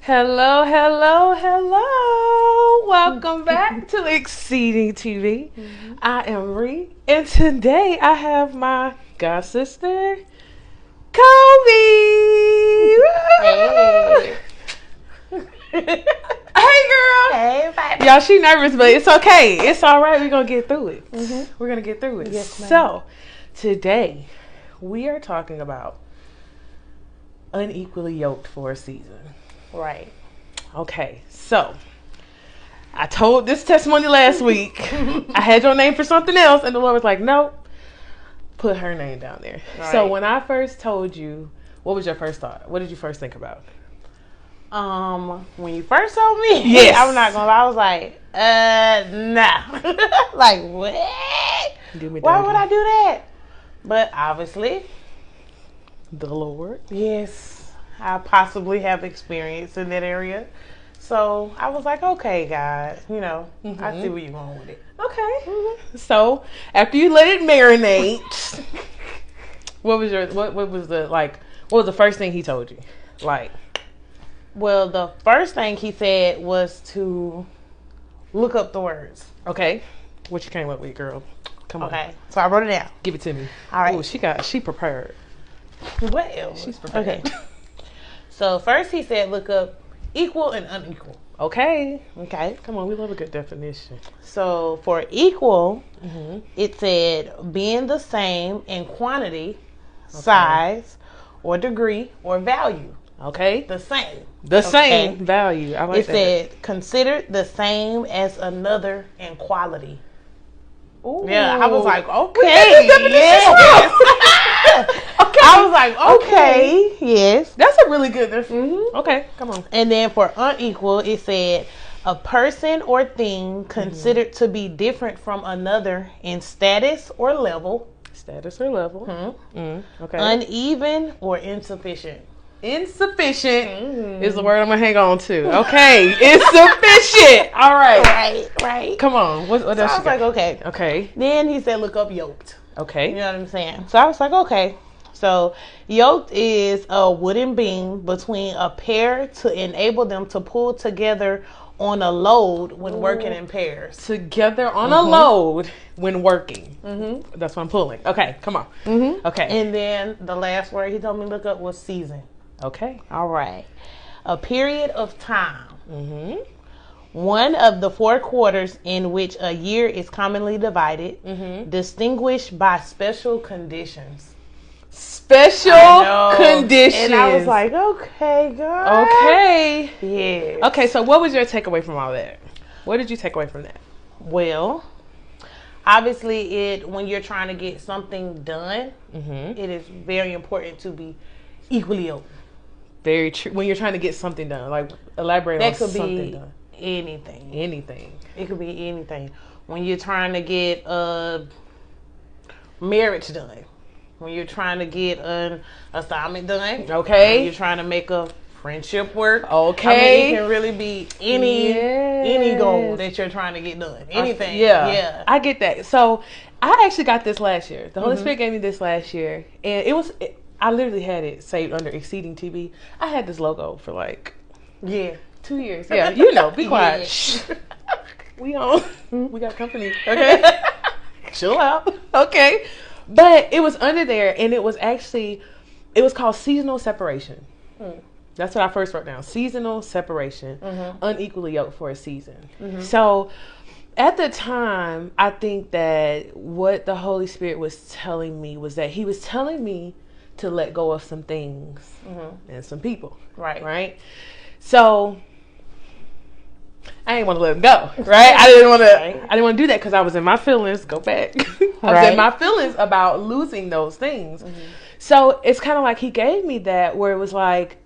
Hello, hello, hello. Welcome back to ExceedingTV. I am Ree, and today I have my god sister, Coby. Hey. Hey, girl. Hey, baby. Y'all, she nervous, but it's okay. It's all right. We're going to get through it. We're going to get through it. Yes, ma'am. So, today we are talking about Unequally Yoked for a season. Right. Okay, so I told this testimony last week. I had your name for something else, and the Lord was like, nope, put her name down there. Right. So when I first told you, what was your first thought? What did you first think about? When you first told me, Yes. I'm not gonna lie, I was like, nah. Like, what? Do me Why dirty. would I do that? But obviously, The Lord. yes, I possibly have experience in that area. So I was like, okay, God, I see where you're going with it. Okay. So after you let it marinate, what was the first thing he told you? Like, Well, the first thing he said was to look up the words. okay, what you came up with, girl? Come on. Okay, so I wrote it down. Give it to me. All right. Ooh, she prepared. Well, She's prepared. Okay. So first he said look up equal and unequal. Okay. Okay. Come on, we love a good definition. So for equal, Mm-hmm. it said being the same in quantity, size, or degree, or value. Okay. The same. The Okay. same value. I like It that. said considered the same as another in quality. Ooh. Yeah, I was like, We okay, got the definition yes. Okay. I was like, okay, yes. That's a really good definition. Mhm. Okay, come on. And then for unequal, it said a person or thing considered to be different from another in status or level, Status or level. Okay. uneven or insufficient. Insufficient is the word I'm gonna hang on to. Okay. Insufficient. All right. Right. Come on. What So else I you was got? like, okay. Okay. Then he said, look up yoked. You Okay. know what I'm saying? So I was like, okay. So yoked is a wooden beam between a pair to enable them to pull together on a load when working in pairs. Together on a load when working. That's what I'm pulling. Okay. Come on. Okay. And then the last word he told me to look up was season. Okay. All right. A period of time. Mm-hmm. One of the 4 quarters in which a year is commonly divided, distinguished by special conditions. Special conditions. And I was like, okay, God. okay. Yeah. Okay, so what was your takeaway from all that? What did you take away from that? Well, obviously, when you're trying to get something done, it is very important to be equally yoked. Very true. When you're trying to get something done, like elaborate That on could something be done. anything. Anything. It could be anything. When you're trying to get a marriage done, when you're trying to get an assignment done, Okay. when you're trying to make a friendship work, Okay. I mean, it can really be any goal that you're trying to get done. Anything. Yeah. I get that. So I actually got this last year. The Holy Spirit gave me this last year, and I literally had it saved under ExceedingTV. I had this logo for like Yeah. 2 years. Yeah, be quiet. Yeah. Shh. We we got company. Okay. Chill out. Okay. But it was under there, and it was called seasonal separation. That's what I first wrote down. Seasonal separation. Unequally yoked for a season. So at the time, I think that what the Holy Spirit was telling me was that he was telling me to let go of some things and some people. Right. So I didn't want to let them go. Right. I didn't want to do that because I was in my feelings. Go back. I was in my feelings about losing those things. So it's kind of like he gave me that where it was like,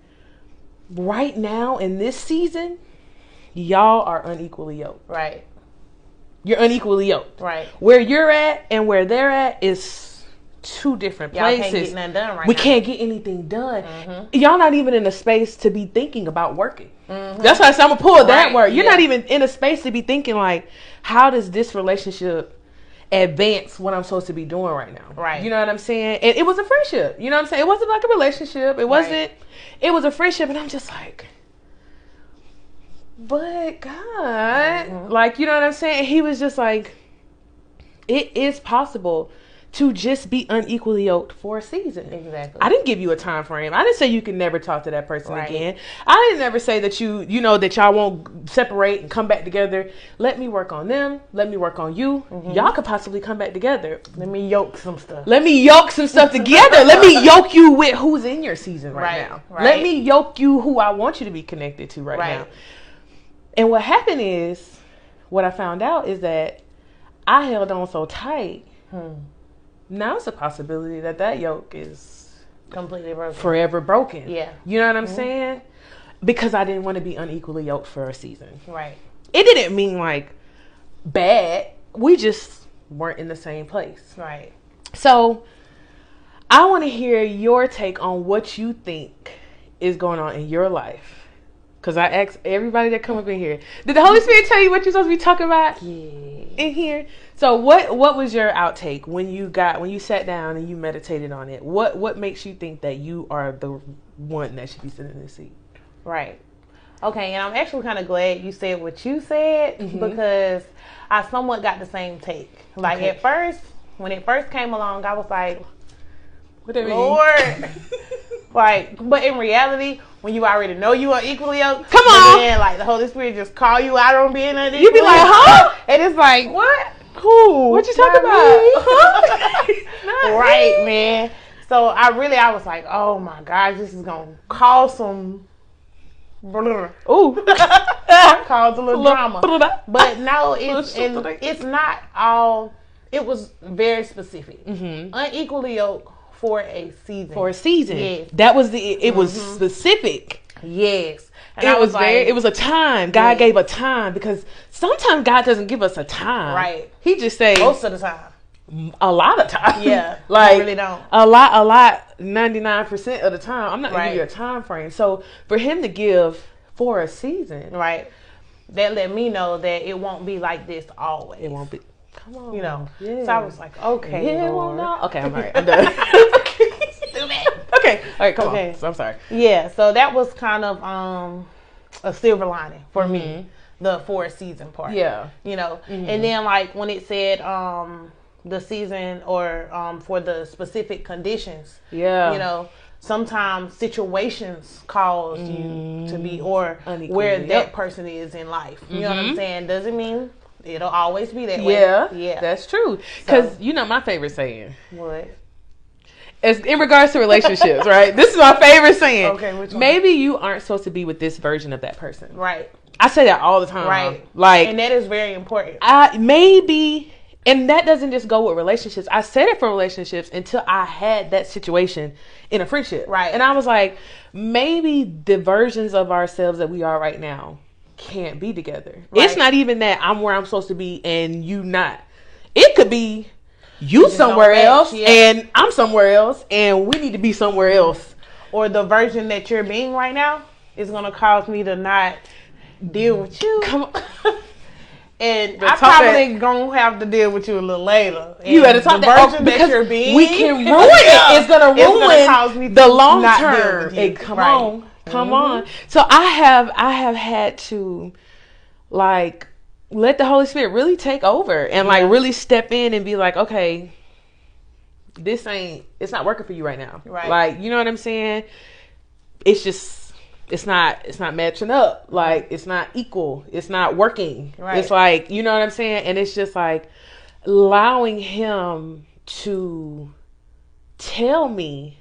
right now in this season, y'all are unequally yoked. Right. You're unequally yoked. Right. Where you're at and where they're at is 2 different Y'all places. can't get nothing done right we now. can't get anything done. Y'all not even in a space to be thinking about working. That's why I said I'm gonna pull that Right, word. You're yeah. not even in a space to be thinking like, how does this relationship advance what I'm supposed to be doing right now? Right. You know what I'm saying? And it was a friendship. You know what I'm saying? It wasn't like a relationship. It wasn't. It was a friendship, and I'm just like, But God, like, you know what I'm saying? He was just like, it is possible to just be unequally yoked for a season. Exactly. I didn't give you a time frame. I didn't say you can never talk to that person again. I didn't ever say that that y'all won't separate and come back together. Let me work on them. Let me work on you. Y'all could possibly come back together. Let me yoke some stuff. Let me yoke some stuff together. Let me yoke you with who's in your season right now. Right. Let me yoke you who I want you to be connected to right now. And what happened is, what I found out is that I held on so tight. Now it's a possibility that yoke is completely broken, forever broken. Yeah, you know what I'm saying? Because I didn't want to be unequally yoked for a season. Right. It didn't mean like bad. We just weren't in the same place. Right. So I want to hear your take on what you think is going on in your life. Because I asked everybody that come up in here, did the Holy Spirit tell you what you're supposed to be talking about in here? So what was your outtake when you sat down and you meditated on it? What makes you think that you are the one that should be sitting in the seat? Right. Okay, and I'm actually kind of glad you said what you said because I somewhat got the same take. Like at first, when it first came along, I was like, what do you Lord. Like, but in reality, when you already know you are equally yoked, come on, then like the Holy Spirit just call you out on being unequally. You be like, huh? And it's like, what? Who? What you talking about? Right, man. So I was like, oh my gosh, this is gonna cause some. Ooh, cause a little drama. But no, it's not all. It was very specific. Unequally yoked. For a season. Yes. That was it was specific. Yes. And it was a time. God gave a time because sometimes God doesn't give us a time. Right. He just say most of the time. A lot of time. Yeah. Like you really don't. A lot 99% of the time. I'm not gonna give you a time frame. So for him to give for a season. Right. That let me know that it won't be like this always. It won't be. Come on. You know. Yeah. So I was like, okay. Yeah, Lord. Okay, I'm all right. I'm done. Stupid. Okay. All right, come on. So I'm sorry. Yeah, so that was kind of a silver lining for me, the for a season part. Yeah. You know. And then like when it said the season or for the specific conditions. Yeah. You know, sometimes situations cause you to be or where that person is in life. You know what I'm saying? Doesn't mean it'll always be that way. Yeah, that's true. Because you know my favorite saying. What? As in regards to relationships, right? This is my favorite saying. Okay, which one? Maybe you aren't supposed to be with this version of that person. Right. I say that all the time. Right. Like, and that is very important. Maybe, and that doesn't just go with relationships. I said it for relationships until I had that situation in a friendship. Right. And I was like, maybe the versions of ourselves that we are right now can't be together. Right. It's not even that I'm where I'm supposed to be and you not. It could be you somewhere else and I'm somewhere else and we need to be somewhere else. Or the version that you're being right now is going to cause me to not deal with you. Come on. And I probably going to have to deal with you a little later. And you better talk the version that you're being. We can ruin it. It's going to ruin the long term. Come on. So I have had to like let the Holy Spirit really take over and like really step in and be like, okay, it's not working for you right now. Right. Like, you know what I'm saying? It's not matching up. Like, it's not equal. It's not working. Right. It's like, you know what I'm saying? And it's just like allowing him to tell me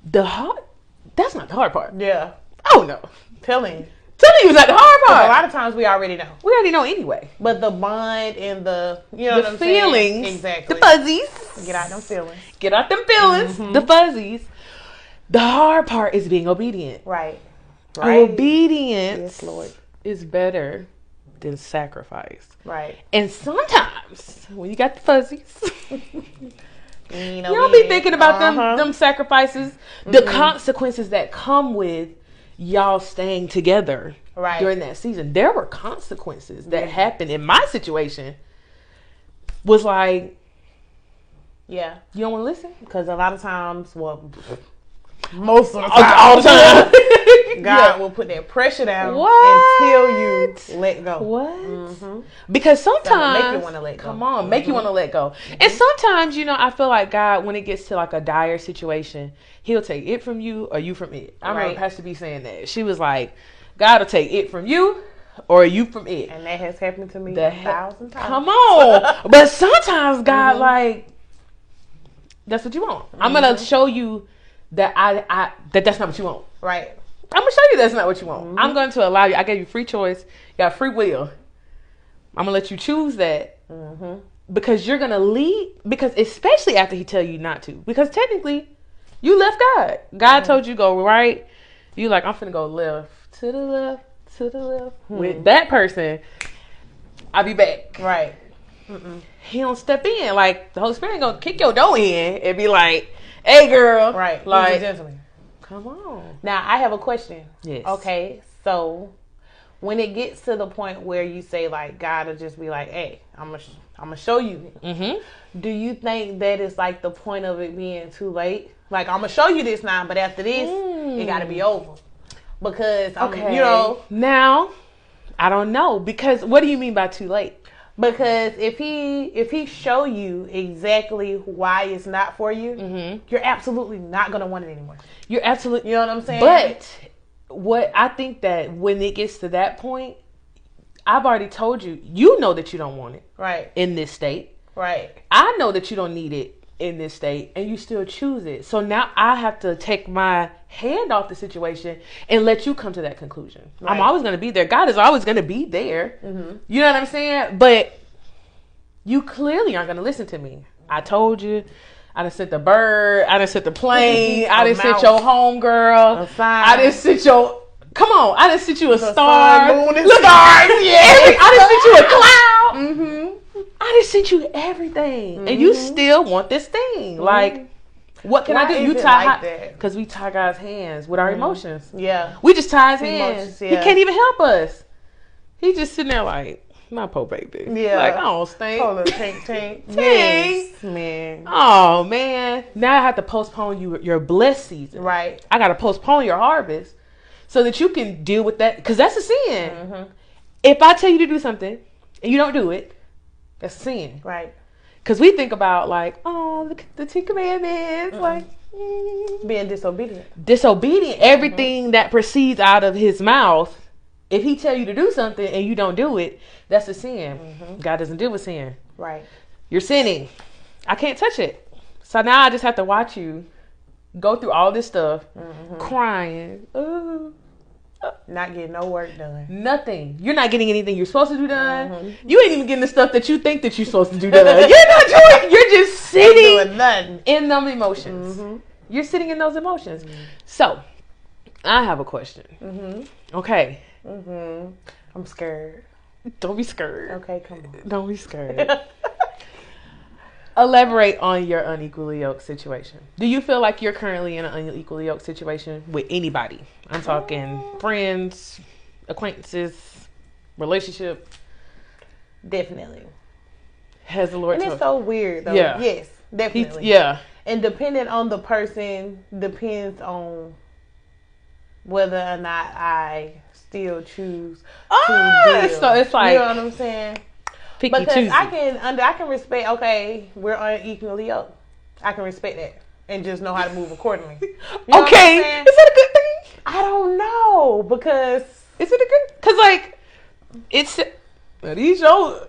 that's not the hard part. Yeah. Oh no. Telling you was not the hard part. A lot of times we already know. We already know anyway. But the bond and the, you know, the feelings, saying? Exactly. The fuzzies. Get out them feelings. Get out them feelings. The fuzzies. The hard part is being obedient. Right. Obedience, yes, Lord, is better than sacrifice. Right. And sometimes when you got the fuzzies, you don't be thinking about them sacrifices, the consequences that come with y'all staying together during that season. There were consequences that happened in my situation. Was like, yeah, you don't want to listen? Because a lot of times, Most of the time. All the time. God will put that pressure down until you let go. What? Because sometimes make you want to let go. Come on, make you want to let go. And sometimes, I feel like God, when it gets to like a dire situation, He'll take it from you or you from it. I remember Pastor B saying that. She was like, God will take it from you or you from it. And that has happened to me 1,000 times. Come on. But sometimes God like, that's what you want. I'm gonna show you that that's not what you want. Right. I'm gonna show you that's not what you want. I'm going to allow you. I gave you free choice. You got free will. I'm gonna let you choose that because you're gonna lead. Because especially after He tell you not to. Because technically, you left God. God told you go right. You like, I'm finna go left to the left to the left with that person. I'll be back. Right. He don't step in. Like the Holy Spirit gonna kick your door in and be like, "Hey, girl." Right. Like, He's a gentleman. Come on. Now I have a question. Yes. Okay. So when it gets to the point where you say like God will just be like, "Hey, I'm gonna show you." Do you think that is like the point of it being too late? Like, I'm gonna show you this now, but after this, it got to be over because Now, I don't know, because what do you mean by too late? Because if he show you exactly why it's not for you, you're absolutely not gonna want it anymore. You're absolutely, you know what I'm saying? But what I think that when it gets to that point, I've already told you, you know that you don't want it, right, in this state, right. I know that you don't need it in this state, and you still choose it. So now I have to take my hand off the situation and let you come to that conclusion. Right. I'm always going to be there. God is always going to be there. You know what I'm saying? But you clearly aren't going to listen to me. I told you. I done sent the bird. I done sent the plane. I done sent your home girl. I done sent your... Come on. I done sent you a star. Moon, and stars. Yeah. I done sent you a cloud. I just sent you everything, and you still want this thing. Like, what can I do? You tie, because we tie God's hands with our emotions. Yeah, we just tie His hands. He can't even help us. He just sitting there like, my poor baby. Yeah, like, oh, stink. Hold on, tank. Yes, man. Oh man, now I have to postpone your blessed season. Right, I got to postpone your harvest so that you can deal with that, because that's a sin. If I tell you to do something and you don't do it, that's sin. Right. Because we think about like, oh, the 10 Commandments, like being disobedient. Disobedient. Everything that proceeds out of His mouth, if He tell you to do something and you don't do it, that's a sin. God doesn't deal with sin. Right. You're sinning. I can't touch it. So now I just have to watch you go through all this stuff, crying. Not getting no work done. Nothing. You're not getting anything you're supposed to do done. You ain't even getting the stuff that you think that you're supposed to do done. You're not doing. You're just sitting in them emotions. You're sitting in those emotions. So, I have a question. Okay. I'm scared. Don't be scared. Okay, come on. Don't be scared. Elaborate on your unequally yoked situation. Do you feel like you're currently in an unequally yoked situation with anybody? I'm talking friends, acquaintances, relationship. Definitely. Has the Lord and it's so weird though. Yeah. Yes, definitely. And depending on the person, depends on whether or not I still choose to deal. So it's like, you know what I'm saying? Picky because choosy. I can respect, okay, we're unequally yoked. I can respect that and just know how to move accordingly. You know okay, is that a good thing? I don't know, because is it a good? Because like it's these your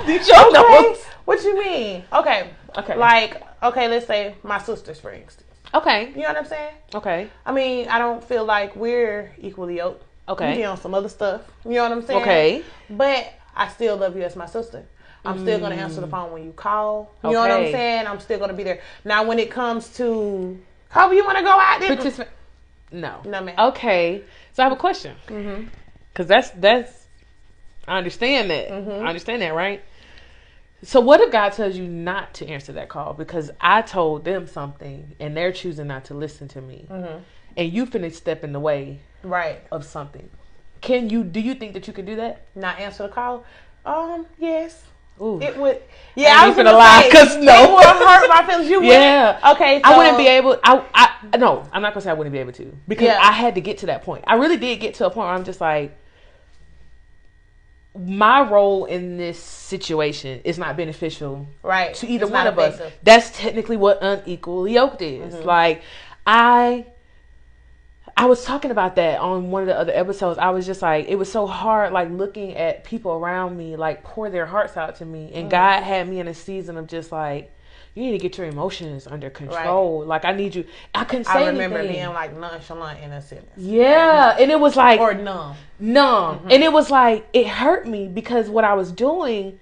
these your notes. What you mean? Okay, like let's say my sisters, for instance. Okay, you know what I'm saying? Okay, I mean, I don't feel like we're equally yoked. Okay, we be on some other stuff. You know what I'm saying? Okay, but I still love you as my sister. I'm still going to answer the phone when you call. You know what I'm saying? I'm still going to be there. Now, when it comes to, Coby, you want to go out there? No, man. Okay, so I have a question. Because that's, I understand that. I understand that, right? So what if God tells you not to answer that call because I told them something and they're choosing not to listen to me, and you finna step in the way, of something? Do you think that you can do that? Not answer the call? Yes. Ooh. It would. Yeah, I was gonna lie because no, it would hurt my feelings. You yeah. Would. Okay, so I wouldn't be able. No, I'm not gonna say I wouldn't be able to because I had to get to that point. I really did get to a point where I'm just like, my role in this situation is not beneficial, right, to either one of us. That's technically what Unequally Yoked is. Like, I was talking about that on one of the other episodes. I was just like, it was so hard, like, looking at people around me, like, pour their hearts out to me. And God had me in a season of just like, you need to get your emotions under control. Right. Like, I need you. I couldn't say anything. I remember being like nonchalant in a sentence. Yeah. And it was like. Or numb. And it was like, it hurt me because what I was doing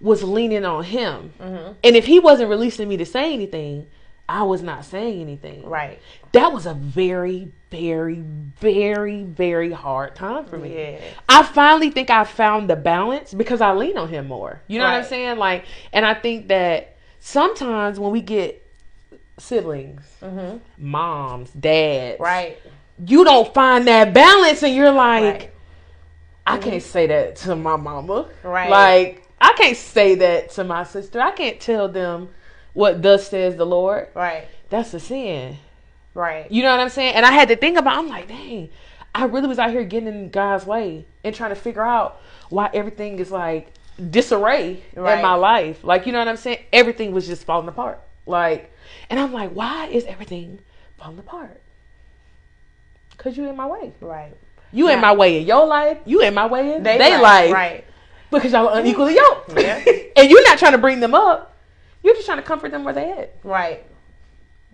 was leaning on him. And if he wasn't releasing me to say anything, I was not saying anything. Right. That was a very, very, very, very hard time for me. Yeah. I finally think I found the balance because I lean on him more. You know what I'm saying? Like, and I think that sometimes when we get siblings, moms, dads, right, you don't find that balance, and you're like, I can't say that to my mama. Right. Like, I can't say that to my sister. I can't tell them what thus says the Lord. Right. That's a sin. Right. You know what I'm saying? And I had to think about, I'm like, dang, I really was out here getting in God's way and trying to figure out why everything is like disarray in my life. Like, you know what I'm saying? Everything was just falling apart. Like, and I'm like, why is everything falling apart? Because you in my way. Right. You in my way in your life. You in my way in their life. Right. Because y'all are unequally yoked. Yeah. And you're not trying to bring them up. You're just trying to comfort them where they at. Right.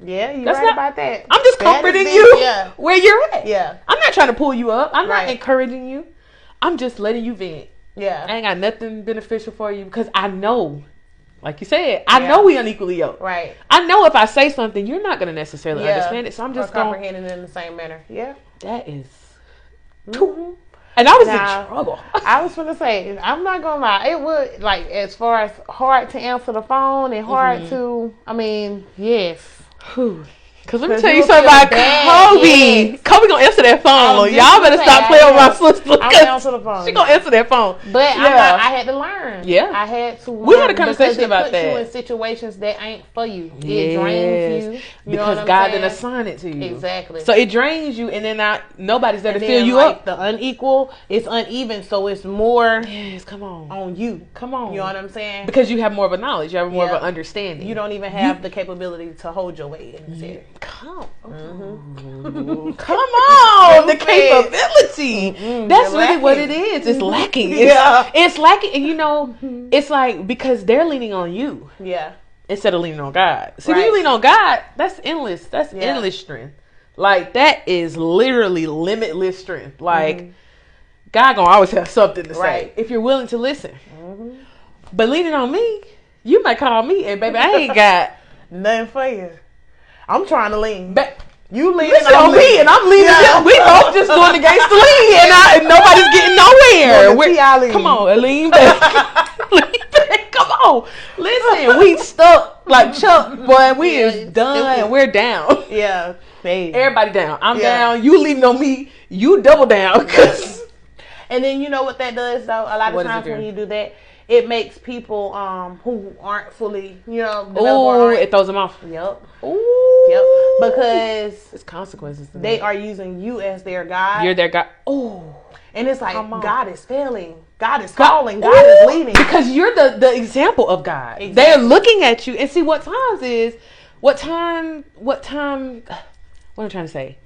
Yeah, you're right about that. I'm just comforting you where you're at. Yeah. I'm not trying to pull you up. I'm not encouraging you. I'm just letting you vent. Yeah. I ain't got nothing beneficial for you because I know, like you said, I know we unequally yoked. Right. I know if I say something, you're not going to necessarily understand it. So I'm just going to comprehend it in the same manner. Yeah. That is and I was in trouble. I was going to say, I'm not going to lie. It would, like, as far as hard to answer the phone and hard to, I mean, yes. Because let me tell you something about Coby. Yeah. Coby gonna answer that phone. Y'all better stop playing with my sister. I'm gonna answer the phone. She gonna answer that phone. But I had to learn. Yeah. I had to learn. We had a conversation about that. It puts you in situations that ain't for you. It drains you. Because God didn't assign it to you. Exactly. So it drains you, and then nobody's there to fill you up. The unequal, it's uneven, so it's more come on you. Come on. You know what I'm saying? Because you have more of a knowledge. You have more of an understanding. You don't even have the capability to hold your weight in this area. Come on, the capability. That's really what it is. It's lacking. It's lacking, and you know, it's like because they're leaning on you. Yeah. Instead of leaning on God. See, when you lean on God, that's endless. That's endless strength. Like that is literally limitless strength. Like God gonna always have something to say if you're willing to listen. But leaning on me, you might call me, and baby, I ain't got nothing for you. I'm trying to lean. But you leaning on me, and I'm leaning. We both just doing the gangster lean, and nobody's getting nowhere. Come on, lean back. Lean back. Come on. Listen, we stuck like Chuck, boy. We is done, and we're down. Yeah. Everybody down. I'm down. You leaning on me. You double down. And then you know what that does, though? A lot of times when you do that, it makes people who aren't fully, it throws them off. Yep. Ooh. Yep. Because it's consequences. They are using you as their God. You're their God. Oh. And it's like God is failing. God is calling. God is leading. Because you're the example of God. Exactly. They're looking at you and see what I'm trying to say.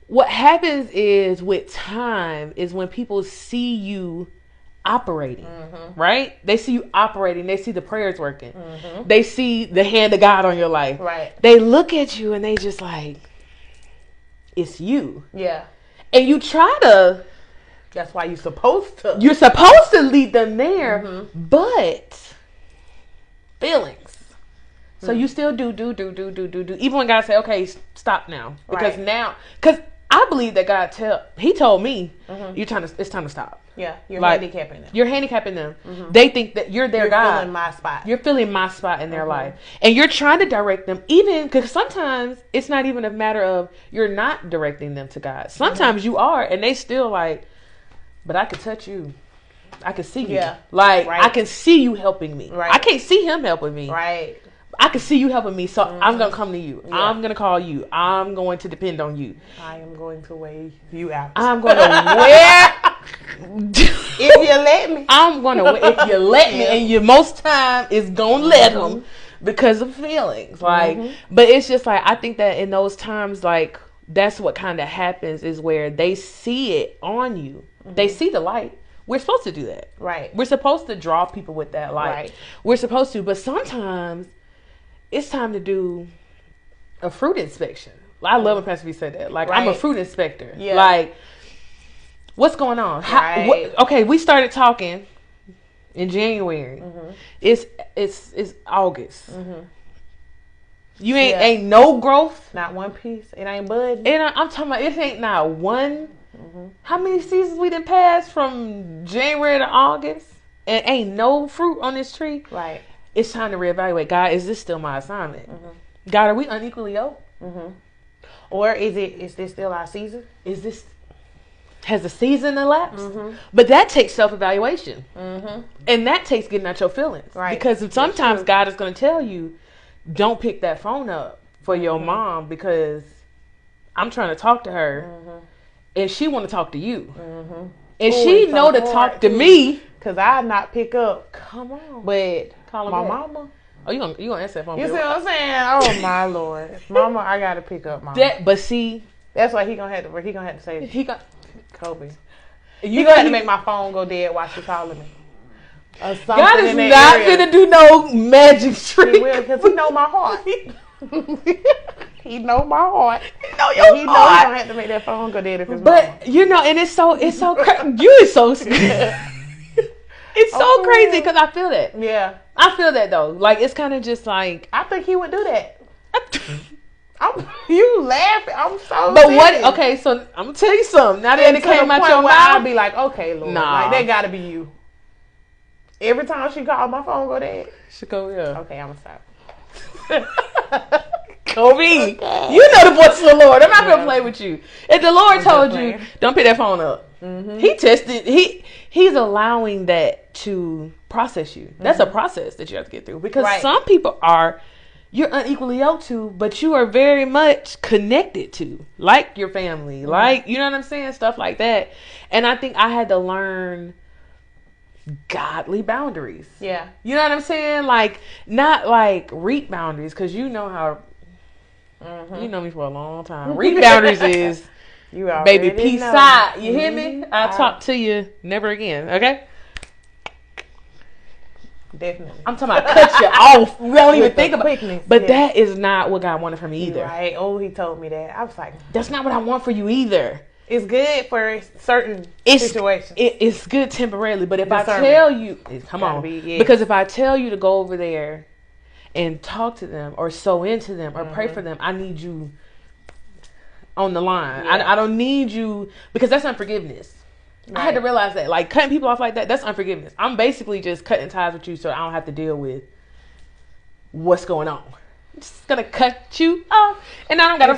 What happens is with time is when people see you operating, right? They see you operating. They see the prayers working. They see the hand of God on your life. Right. They look at you and they just like, it's you. Yeah. And you try to. That's why you're supposed to. You're supposed to lead them there, but feelings. So you still do. Even when God say, okay, stop now. Because because I believe that God told me, it's time to stop. Yeah, you're handicapping them. You're handicapping them. They think that you're their God. You're filling my spot. You're filling my spot in their life. And you're trying to direct them, even because sometimes it's not even a matter of you're not directing them to God. Sometimes you are, and they still like, but I could touch you. I can see you. Yeah. Like, I can see you helping me. Right. I can't see him helping me. Right. I can see you helping me, so I'm going to come to you. Yeah. I'm going to call you. I'm going to depend on you. I am going to weigh you out. I'm going to wear... if you let me. I'm going to... If you let me, and you most time is going to let them because of feelings. Like, but it's just like, I think that in those times, like, that's what kind of happens is where they see it on you. They see the light. We're supposed to do that. Right. We're supposed to draw people with that light. Right. We're supposed to, but sometimes it's time to do a fruit inspection. I love when Pastor B said that. Like, I'm a fruit inspector. Yeah. Like, what's going on? Okay, we started talking in January. It's August. You ain't no growth. Not one piece. It ain't bud. And I'm talking about it ain't not one. How many seasons we done passed from January to August? And ain't no fruit on this tree. Right. It's time to reevaluate. God, is this still my assignment? God, are we unequally yoked? Or is this still our season? Has the season elapsed? But that takes self-evaluation. And that takes getting out your feelings. Right. Because sometimes God is going to tell you, don't pick that phone up for your mom because I'm trying to talk to her and she want to talk to you. And she know to talk to me. Because I not pick up. Come on. But call my mama. Oh, you gonna answer that phone? You see what I'm saying? Oh my Lord, Mama, I gotta pick up Mama. But see, that's why he gonna have to say Coby. You gonna have to make my phone go dead while she calling me. God is not gonna do no magic trick. He will, because he know my heart. He know my heart. He know your heart. He know he gonna have to make that phone go dead if it's But mama. And it's so crazy. You is so. It's so crazy because I feel that. Yeah. I feel that though. Like, it's kind of just like. I think he would do that. You laughing. I'm so But serious. what? Okay, so I'm going to tell you something. Now that it came out your mouth. I'll be like, okay, Lord. Nah. Like, that got to be you. Every time she call, my phone go dead. She go, yeah. Okay, I'm going to stop. Coby, you know the voice of the Lord. I'm not going to play with you. If the Lord told you, don't pick that phone up. He tested. He's allowing that to process you. That's a process that you have to get through because some people you're unequally yoked to, but you are very much connected to, like your family, like, you know what I'm saying, stuff like that. And I think I had to learn godly boundaries. Yeah, you know what I'm saying, like not like reap boundaries because you know how. You know me for a long time. Reap boundaries is. You baby, peace out. You hear me? I'll talk to you never again. Okay? Definitely. I'm talking about cut you off. We don't even think about it. But that is not what God wanted for me either. Right. Oh, he told me that. I was like, that's not what I want for you either. It's good for certain situations. It's good temporarily. But if I tell you, come on. Because if I tell you to go over there and talk to them or sow into them or pray for them, I need you on the line. Yeah. I don't need you because that's unforgiveness. Right. I had to realize that, like, cutting people off like that, that's unforgiveness. I'm basically just cutting ties with you so I don't have to deal with what's going on. I'm just gonna cut you off, and I don't gotta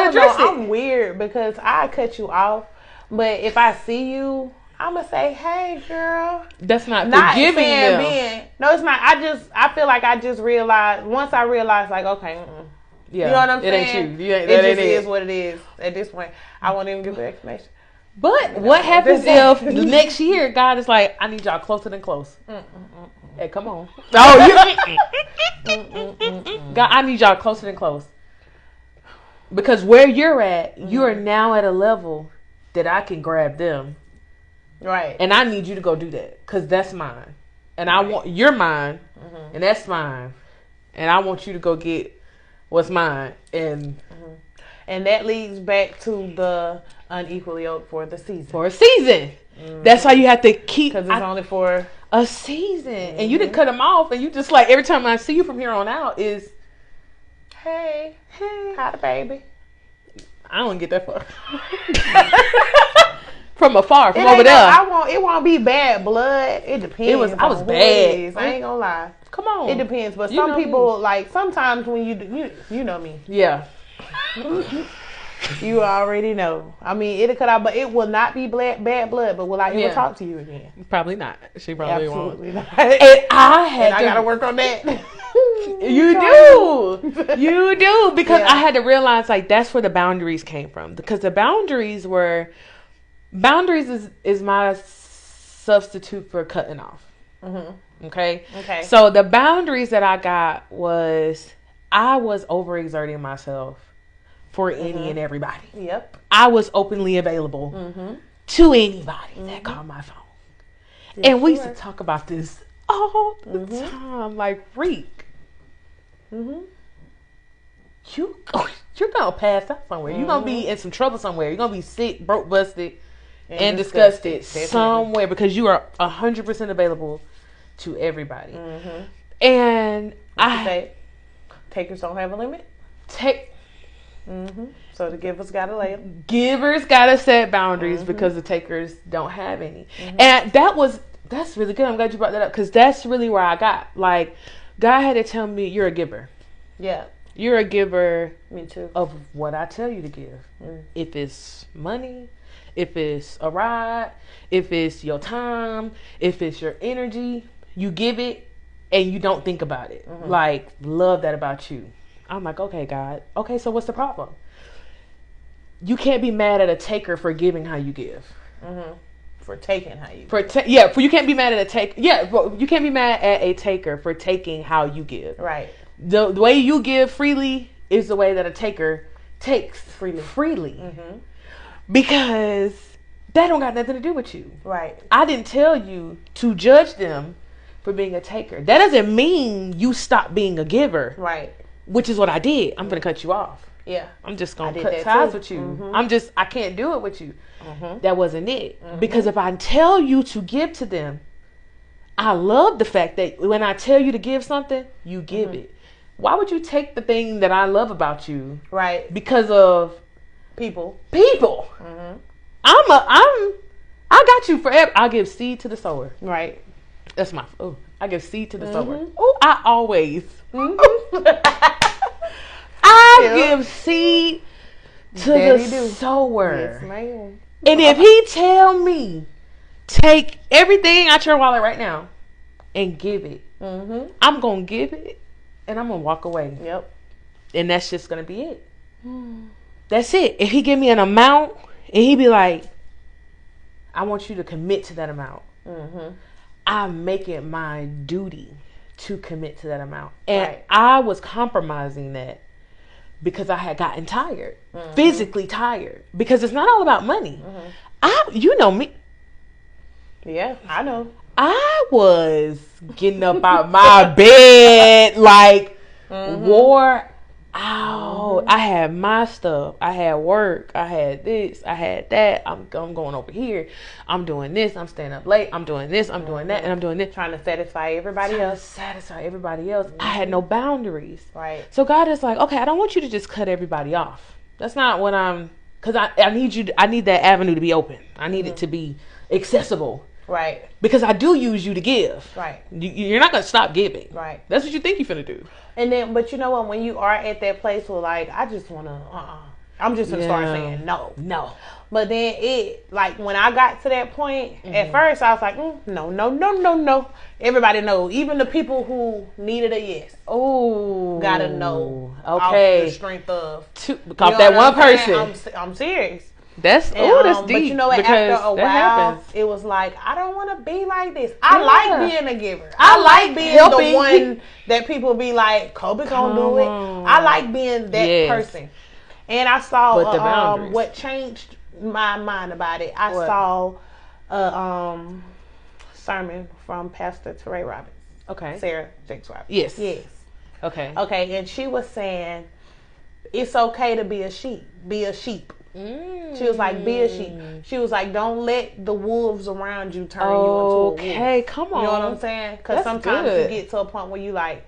address it. I'm weird because I cut you off, but if I see you, I'm gonna say, "Hey, girl." That's not forgiving them. No, it's not. I feel like I just realized once I realized, like, okay. Yeah, you know what I'm saying? It ain't you. It just is what it is. At this point, I won't even give the explanation. But what happens if next year God is like, I need y'all closer than close? Hey, come on. Oh, God, I need y'all closer than close. Because where you're at, you are now at a level that I can grab them. Right. And I need you to go do that. Because that's mine. And I want, you're mine. And that's mine. And I want you to go get what's mine. And that leads back to the unequally yoked for the season. For a season. That's why you have to keep. Because it's only for a season. And you didn't cut them off. And you just like, every time I see you from here on out is, hey, hi, baby. I don't get that far. From afar, from over there. It won't be bad blood. It depends. I was bad. I ain't gonna lie. Come on. It depends. But some people, like, sometimes when you know me. Yeah. You already know. I mean, it'll cut out, but it will not be bad blood. But will I ever talk to you again? Probably not. She probably Absolutely won't. Not. And I gotta work on that. You do because I had to realize like that's where the boundaries came from, because the boundaries is my substitute for cutting off. Mm-hmm. Okay. So the boundaries that I got was I was overexerting myself for any and everybody. Yep. I was openly available to anybody that called my phone. Yes, and we used to talk about this all the time. Like, Reek, you're going to pass out somewhere. You're going to be in some trouble somewhere. You're going to be sick, broke, busted, and disgusted somewhere because you are 100% available to everybody. And takers don't have a limit? So the givers gotta lay them. Givers gotta set boundaries because the takers don't have any. And that's really good. I'm glad you brought that up because that's really where I got. Like, God had to tell me, you're a giver. Yeah. You're a giver. Me too. Of what I tell you to give. If it's money, if it's a ride, if it's your time, if it's your energy, you give it and you don't think about it. Like, love that about you. I'm like, okay, God. Okay, so what's the problem? You can't be mad at a taker for giving how you give. For taking how you give. You can't be mad at a taker. You can't be mad at a taker for taking how you give. Right. The way you give freely is the way that a taker takes freely. Because that don't got nothing to do with you. Right. I didn't tell you to judge them for being a taker. That doesn't mean you stop being a giver. Right. Which is what I did. I'm going to cut you off. Yeah. I'm just going to cut ties with you. I can't do it with you. That wasn't it. Because if I tell you to give to them, I love the fact that when I tell you to give something, you give it. Why would you take the thing that I love about you? Right. Because of people. I got you forever. I'll give seed to the sower. Right. That's I give seed to the sower. Oh, I always. I give seed to the sower. Yes, ma'am. And if he tell me, take everything out your wallet right now and give it, I'm going to give it and I'm going to walk away. Yep. And that's just going to be it. That's it. If he give me an amount and he be like, I want you to commit to that amount. I make it my duty to commit to that amount. And I was compromising that because I had gotten tired, physically tired, because it's not all about money. You know me. Yeah, I know. I was getting up out my bed, like, wore out. I had my stuff. I had work. I had this. I had that. I'm going over here. I'm doing this. I'm staying up late. I'm doing this. I'm doing that. And I'm doing this. Trying to satisfy everybody else. I had no boundaries. Right. So God is like, okay, I don't want you to just cut everybody off. That's not what because I need that avenue to be open. I need it to be accessible. Right. Because I do use you to give. Right. You're not going to stop giving. Right. That's what you think you're finna do. And then, but you know what? When you are at that place where, like, I just want to, I'm just going to start saying no. But then like, when I got to that point, at first I was like, no. Everybody knows. Even the people who needed a yes. Oh. Gotta know. Okay. Off the strength of. Because that one person. I'm serious. That's deep. But you know what? After a while, it was like, I don't want to be like this. I like being a giver. I like being the one that people be like, Coby gonna do it. I like being that person. And I saw what changed my mind about it. I saw a sermon from Pastor Teray Robbins. Okay. Sarah Jakes Robbins. Yes. Okay. And she was saying, it's okay to be a sheep. Be a sheep. She was like, be a sheep. She was like, don't let the wolves around you turn you into a wolf. Okay, come on. You know what I'm saying? Because sometimes you get to a point where you like,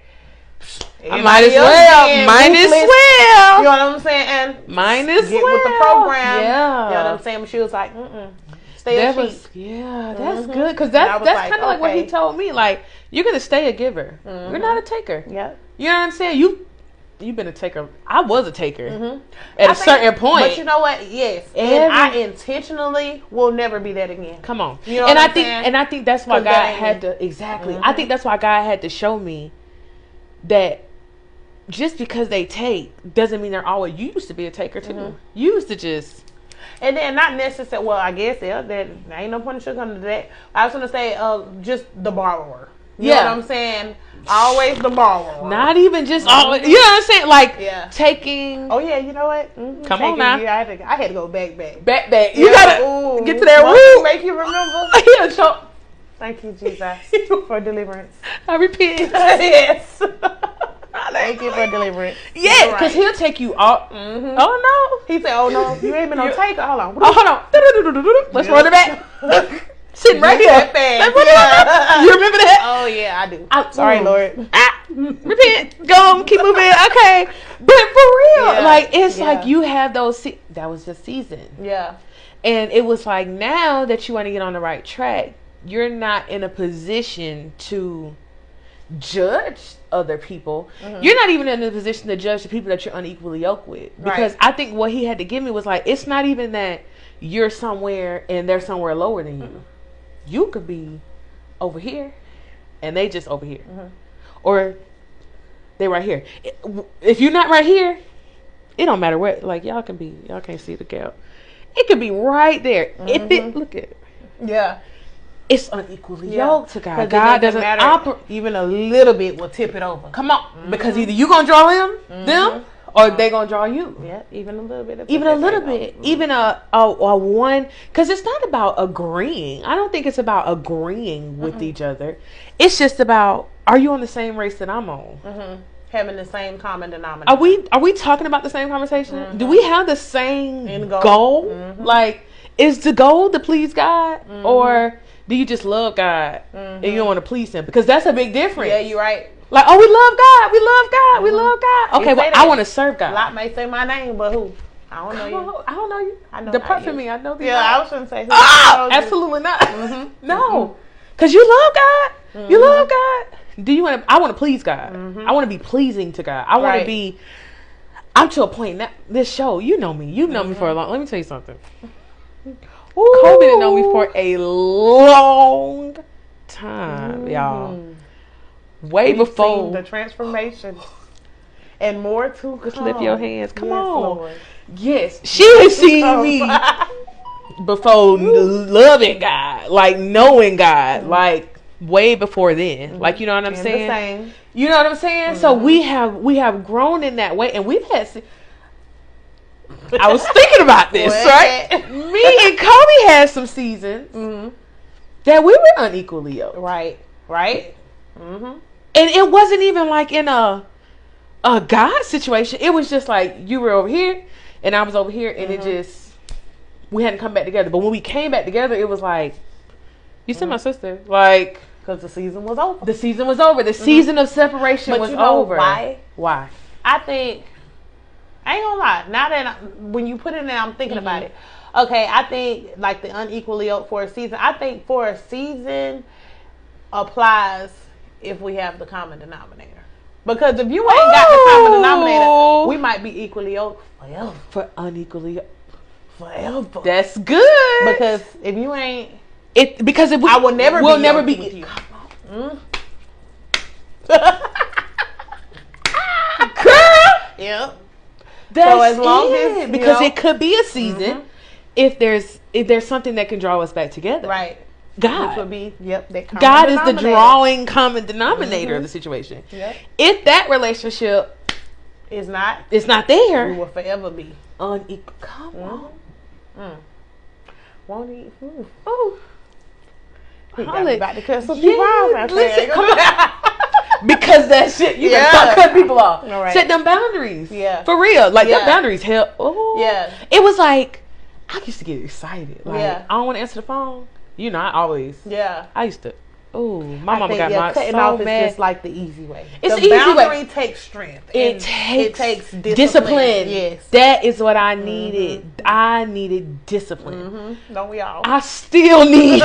I might as well. You know what I'm saying? And might as get with the program. Yeah. You know what I'm saying? But she was like, stay a sheep. Yeah, that's good. Because that's kind of like what he told me. Like, you're going to stay a giver. You're not a taker. Yeah. You know what I'm saying? you've been a taker. I was a taker at a certain point. But you know what? Yes, and I intentionally will never be that again. Come on, you know and what I think, saying? and I think that's why God had to I think that's why God had to show me that just because they take doesn't mean they're always. You used to be a taker too. You used to just. And then not necessarily. Well, I guess that ain't no point in sugarcoating that. I was gonna say, just the borrower. You know what I'm saying? Always the borrower. Not even just always. You know what I'm saying? Like taking. Oh yeah, you know what? Come on now. I had to go back. You gotta get to that root. Make you remember. Yeah, thank you, Jesus, for deliverance. I repent. Yes. Thank you for deliverance. Yeah, because he'll take you off. Oh no. He said, "Oh no, you ain't been no taker. Hold on. Oh, hold on. Let's run it back. Sitting right here. You remember that? Oh yeah, I do. Sorry, Lord. Repent. Go on. Keep moving. Okay. But for real, like it's like you have those. That was just season. Yeah. And it was like now that you want to get on the right track, you're not in a position to judge other people. You're not even in a position to judge the people that you're unequally yoked with. Because I think what he had to give me was like, it's not even that you're somewhere and they're somewhere lower than you. You could be over here and they just over here. Or they right here. If you're not right here, it don't matter what. Like y'all can't see the gap. It could be right there. If it look at it. Yeah. It's unequally yoked to God. God doesn't matter. Even a little bit will tip it over. Come on. Because either you gonna draw them, or they gonna draw you. Yeah, even a little bit. Even a little bit. Even a one. Because it's not about agreeing. I don't think it's about agreeing with each other. It's just about, are you on the same race that I'm on? Having the same common denominator. Are we talking about the same conversation? Do we have the same goal? Like, is the goal to please God? Or do you just love God and you don't want to please Him? Because that's a big difference. Yeah, you're right. Like, oh, we love God. We love God. We love God. Okay, well, I want to serve God. Lot may say my name, but who? I don't know you. I don't know you. I know Depart from me. I know thee. Yeah, I was going to say who. Absolutely not. No. Because you love God. You love God. Do you want to? I want to please God. I want to be pleasing to God. I want to be. I'm to a point now. This show, you know me. You've known me for a long. Let me tell you something. Coby didn't know me for a long time, y'all. Way before the transformation and more to just come. lift your hands. Come on. Lord. Yes, she has seen me before loving God, like knowing God, like way before then. Like, you know what I'm saying? You know what I'm saying? So we have grown in that way, and we've had. I was thinking about this, right? Me and Coby had some seasons that we were unequally yoked. Right. And it wasn't even like in a God situation. It was just like you were over here and I was over here, and it just, we hadn't come back together. But when we came back together, it was like, you see my sister, like, because the season was over. The season was over. The season of separation was over. Why? Why? I think, I ain't gonna lie. Now that when you put it in there, I'm thinking about it. Okay, I think like the unequally yoked for a season. I think for a season applies if we have the common denominator. Because if you ain't got the common denominator, we might be equally yoked forever. For unequally yoked forever. That's good. Because if you ain't, because if I will never. We'll never be. With you. Girl. Yeah. That's so as long as because it could be a season if there's something that can draw us back together. Right. God. Which would be, that common God is the drawing common denominator of the situation. Yep. If that relationship is not there, we will forever be unequal. Come on. Won't he? Oh. About to cut some people off. Listen, come on. Because that shit, you gotta start cutting people off. Right. Set them boundaries. Yeah. For real. Like, them boundaries help. Oh. Yeah. It was like, I used to get excited. Like, I don't want to answer the phone. You know, I always. Yeah. I used to. Oh, my mama got cutting so off mad. is just like the easy way. It's the easy boundary way. Takes strength. It takes discipline. Yes, that is what I needed. I needed discipline. Don't we all? I still need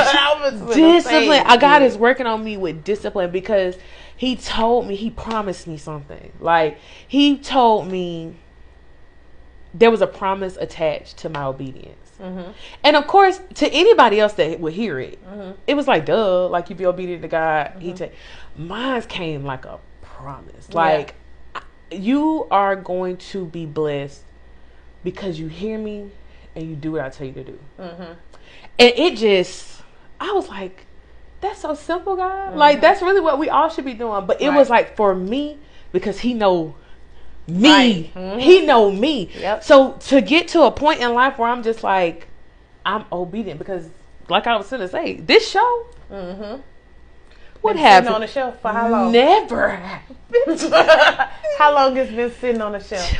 discipline. God is working on me with discipline because He told me, He promised me something. Like He told me there was a promise attached to my obedience. And of course, to anybody else that would hear it, it was like, duh, like you be obedient to God. Mine came like a promise. Like, you are going to be blessed because you hear me and you do what I tell you to do. And it just, I was like, that's so simple, God. Like, that's really what we all should be doing. But it was like, for me, because He know me. He know me. So to get to a point in life where I'm just like, I'm obedient because, like I was going to say, this show, what happened on the shelf for how long? Never happened. How long it's been sitting on the shelf?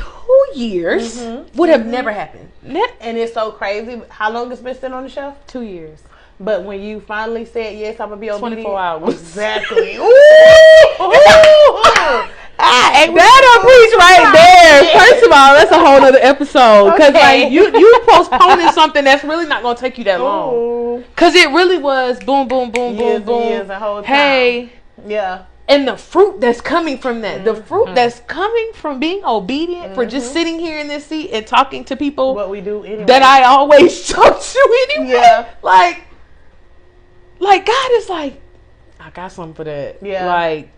2 years would have never happened. And it's so crazy. How long it's been sitting on the shelf? 2 years. But when you finally said yes, I'm gonna be obedient. 24 hours. Exactly. That'll preach right there. First of all, that's a whole other episode because like you postponing something that's really not gonna take you that long. Because it really was boom, boom, boom, boom, boom. The whole time. Hey, yeah. And the fruit that's coming from that, the fruit that's coming from being obedient, for just sitting here in this seat and talking to people, what we do anyway, that I always talk to anyway. Yeah. Like God is like, I got something for that. Yeah. Like,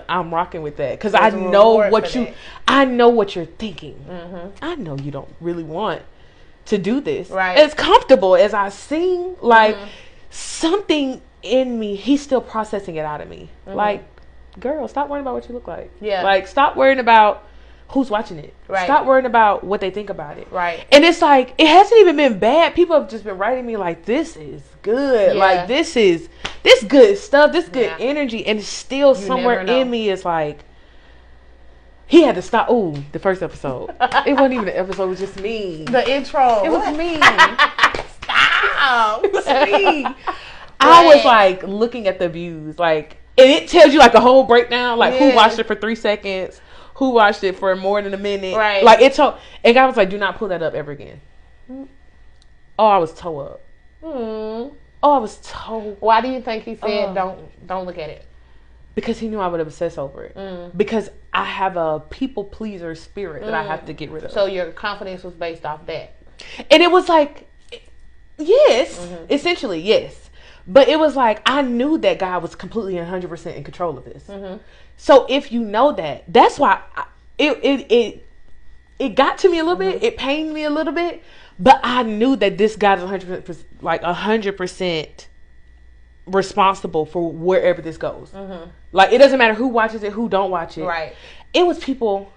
I'm rocking with that because I know what I know what you're thinking. I know you don't really want to do this. Right. As comfortable as I sing, like something in me, He's still processing it out of me. Like, girl, stop worrying about what you look like. Yeah. Like, stop worrying about who's watching it. Right. Stop worrying about what they think about it. Right. And it's like, it hasn't even been bad. People have just been writing me like, this is good. Yeah. Like, this good stuff. This good energy. And it's still somewhere in me is like, He had to stop. Ooh, the first episode. It wasn't even an episode. It was just me. The intro. It was me. Stop. It was me. I was like looking at the views, like, and it tells you like a whole breakdown, like who watched it for 3 seconds, who watched it for more than a minute, right? Like it told, and God was like, "Do not pull that up ever again." Oh, I was toe up. Oh, I was toe. Why do you think He said don't look at it? Because He knew I would obsess over it. Because I have a people pleaser spirit that I have to get rid of. So your confidence was based off that, and it was like, yes, essentially yes. But it was like, I knew that God was completely 100% in control of this. So if you know that, that's why it got to me a little bit. It pained me a little bit. But I knew that this God is 100% responsible for wherever this goes. Like, it doesn't matter who watches it, who don't watch it. Right. It was people...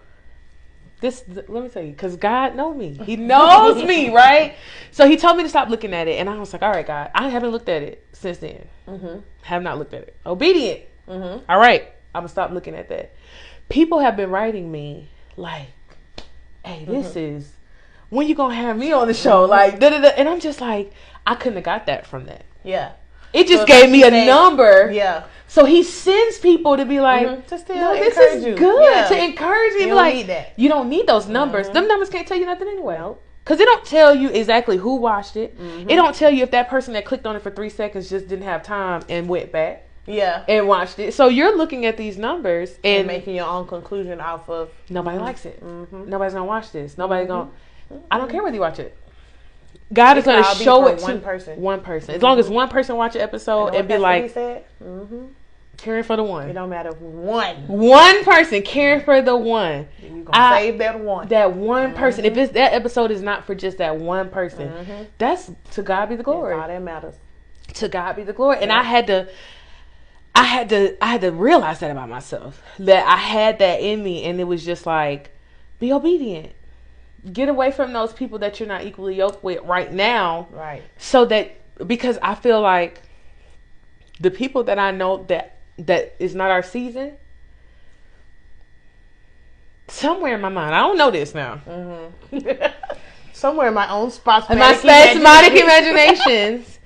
let me tell you, because God knows me. He knows me, right? So He told me to stop looking at it. And I was like, all right, God, I haven't looked at it since then. Have not looked at it. Obedient. All right, I'm going to stop looking at that. People have been writing me like, hey, this is, when you going to have me on the show? Like, da-da-da. And I'm just like, I couldn't have got that from that. Yeah. It just gave me a number. Yeah. So He sends people to be like, this is good. To encourage me. Like, you don't need those numbers. Them numbers can't tell you nothing anyway. Because it don't tell you exactly who watched it. It don't tell you if that person that clicked on it for 3 seconds just didn't have time and went back. Yeah. And watched it. So you're looking at these numbers and making your own conclusion off of. Nobody likes it. Nobody's going to watch this. Nobody's going to. I don't care whether you watch it. God is going to show it to one person. One person. As long as one person watch an episode and be like, caring for the one. It don't matter. One person caring for the one. You're going to save that one. That one person. If that episode is not for just that one person, that's to God be the glory. That's all that matters. To God be the glory. And I had to realize that about myself. That I had that in me, and it was just like, be obedient. Get away from those people that you're not equally yoked with right now. Right. So that, because I feel like the people that I know that is not our season, somewhere in my mind, I don't know this now. Somewhere in my own spasmodic imaginations,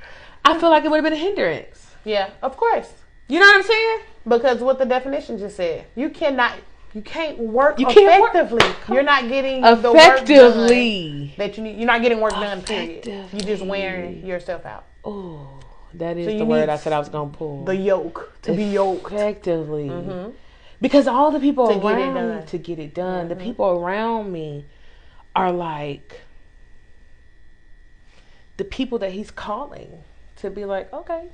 I feel like it would have been a hindrance. Yeah, of course. You know what I'm saying? Because what the definition just said, you can't work effectively. You're not getting the work done that you need. You're not getting work done, period. You're just wearing yourself out. Oh, that is the word I said I was going to pull. The yoke. To be yoked. Effectively. Mm-hmm. Because all the people around me to get it done, the people around me are like the people that he's calling to be like, okay,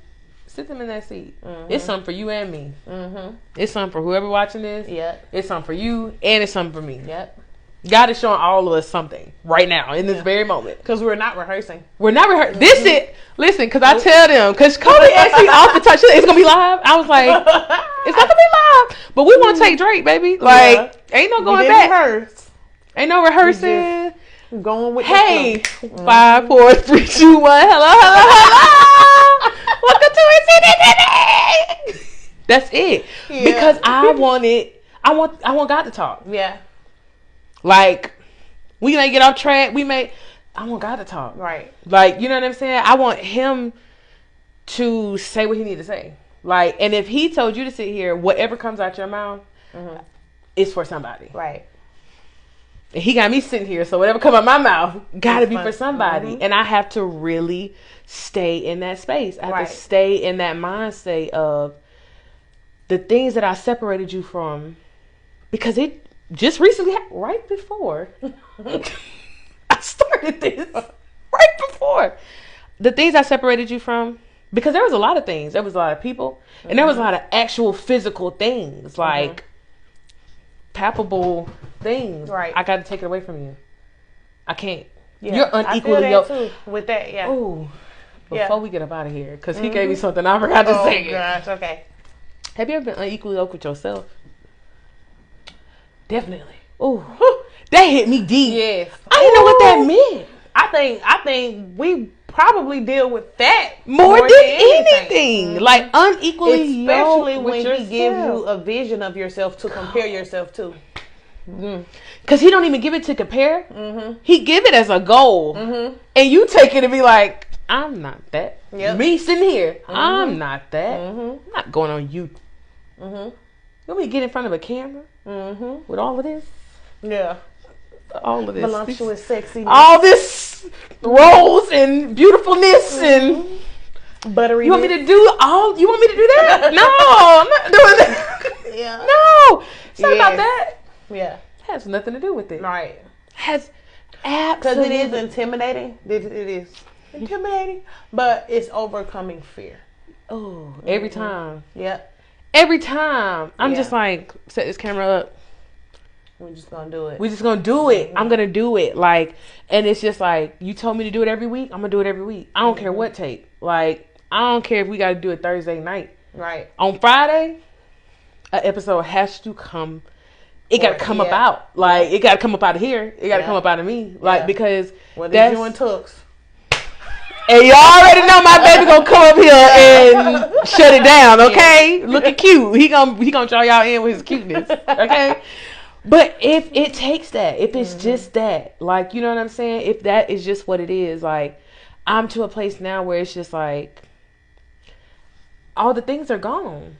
sit them in that seat. Mm-hmm. It's something for you and me. Mm-hmm. It's something for whoever watching this. Yep. It's something for you and it's something for me. Yep. God is showing all of us something right now in this very moment. Because we're not rehearsing. We're not rehearsing. This is, listen, because I tell them, because Coby asked me off the top, it's going to be live. I was like, it's not going to be live. But we want to take Drake, baby. Like, ain't no going back. Rehearse. Ain't no rehearsing. Going with the flow. 5, 4, 3, 2, 1. Hello. Welcome to ExceedingTV. That's it. Yeah. Because I want God to talk. Yeah. Like, we may get off track. I want God to talk. Right. Like, you know what I'm saying? I want him to say what he needs to say. Like, and if he told you to sit here, whatever comes out your mouth is for somebody. Right. And he got me sitting here, so whatever come out my mouth got to be for somebody. Mm-hmm. And I have to really stay in that space. I have to stay in that mindset of the things that I separated you from, because it just recently, right before I started this, right before, the things I separated you from, because there was a lot of things. There was a lot of people, and there was a lot of actual physical things, like palpable things. Right. I got to take it away from you. I can't. Yeah. You're unequally yoked. With that, yeah. Ooh. Before we get up out of here, because he gave me something I forgot to say. Oh, gosh, okay. Have you ever been unequally yoked with yourself? Definitely. Ooh, that hit me deep. Yes. I didn't know what that meant. I think we probably deal with that more than anything. Mm-hmm. Like unequally yoked, especially when he gives you a vision of yourself to compare yourself to. Because he don't even give it to compare. Mm-hmm. He give it as a goal, and you take it and be like, I'm not that. Yep. Me sitting here, I'm not that. I'm not going on you. You want me to get in front of a camera with all of this? Yeah. All of this. Voluptuous, sexy. All this rose and beautifulness and buttery. You want me to do that? No, I'm not doing that. Yeah. No. It's not about that. Yeah. It has nothing to do with it. Right. Has absolutely. Because it is intimidating. It is intimidating, but it's overcoming fear. Oh, every time. Yep. Every time. I'm just like, set this camera up. We're just going to do it. We're just going to do it. I'm going to do it. Like, and it's just like, you told me to do it every week. I'm going to do it every week. I don't care what take. Like, I don't care if we got to do it Thursday night. Right. On Friday, an episode has to come. It got to come about. Like, it got to come up out of here. It got to come up out of me. Like, because that's you and Tux. And you already know my baby gonna come up here and shut it down, okay? Looking cute. He gonna draw y'all in with his cuteness, okay? But if it takes that, if it's just that, like, you know what I'm saying? If that is just what it is, like, I'm to a place now where it's just like, all the things are gone.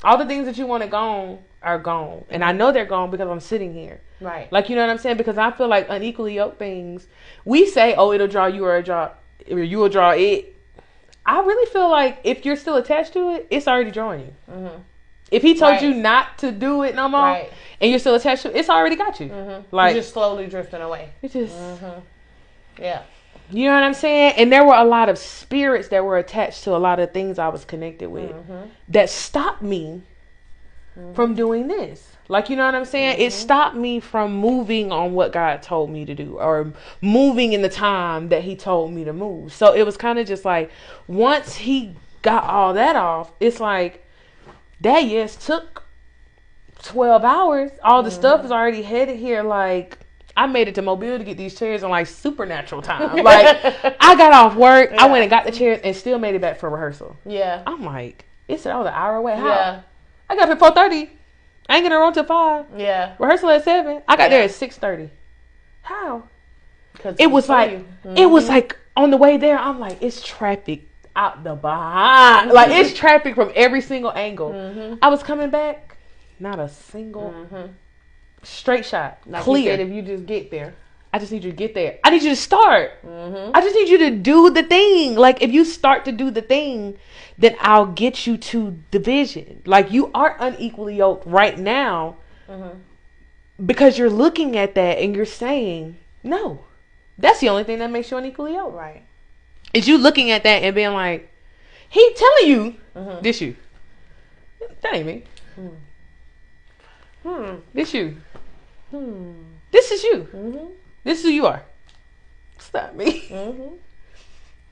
All the things that you wanted gone are gone. And I know they're gone because I'm sitting here. Right. Like, you know what I'm saying? Because I feel like unequally yoked things, we say, oh, it'll draw you or you will draw it. I really feel like if you're still attached to it, it's already drawing you. If he told you not to do it no more, and you're still attached to it, it's already got you. Like, you're just slowly drifting away. It just, yeah. You know what I'm saying? And there were a lot of spirits that were attached to a lot of things I was connected with that stopped me from doing this. Like, you know what I'm saying? It stopped me from moving on what God told me to do, or moving in the time that he told me to move. So it was kind of just like, once he got all that off, it's like, that took 12 hours. All the stuff is already headed here. Like, I made it to Mobile to get these chairs in like supernatural time. Like, I got off work, I went and got the chairs and still made it back for rehearsal. Yeah. I'm like, it's an hour away. How? Yeah. I got up at 4:30. I ain't gonna run till 5. Yeah. Rehearsal at 7. I got there at 6:30. How? It was like, it was like on the way there, I'm like, it's traffic. out the behind. Like, it's traffic from every single angle. I was coming back, not a single straight shot. Like clear. You said, if you just get there. I just need you to get there. I need you to start. I just need you to do the thing. Like, if you start to do the thing, then I'll get you to the vision. Like, you are unequally yoked right now because you're looking at that and you're saying, no. That's the only thing that makes you unequally yoked. Right. Is you looking at that and being like, he telling you, this you. That ain't me. This you. This is you. This is who you are. It's not me.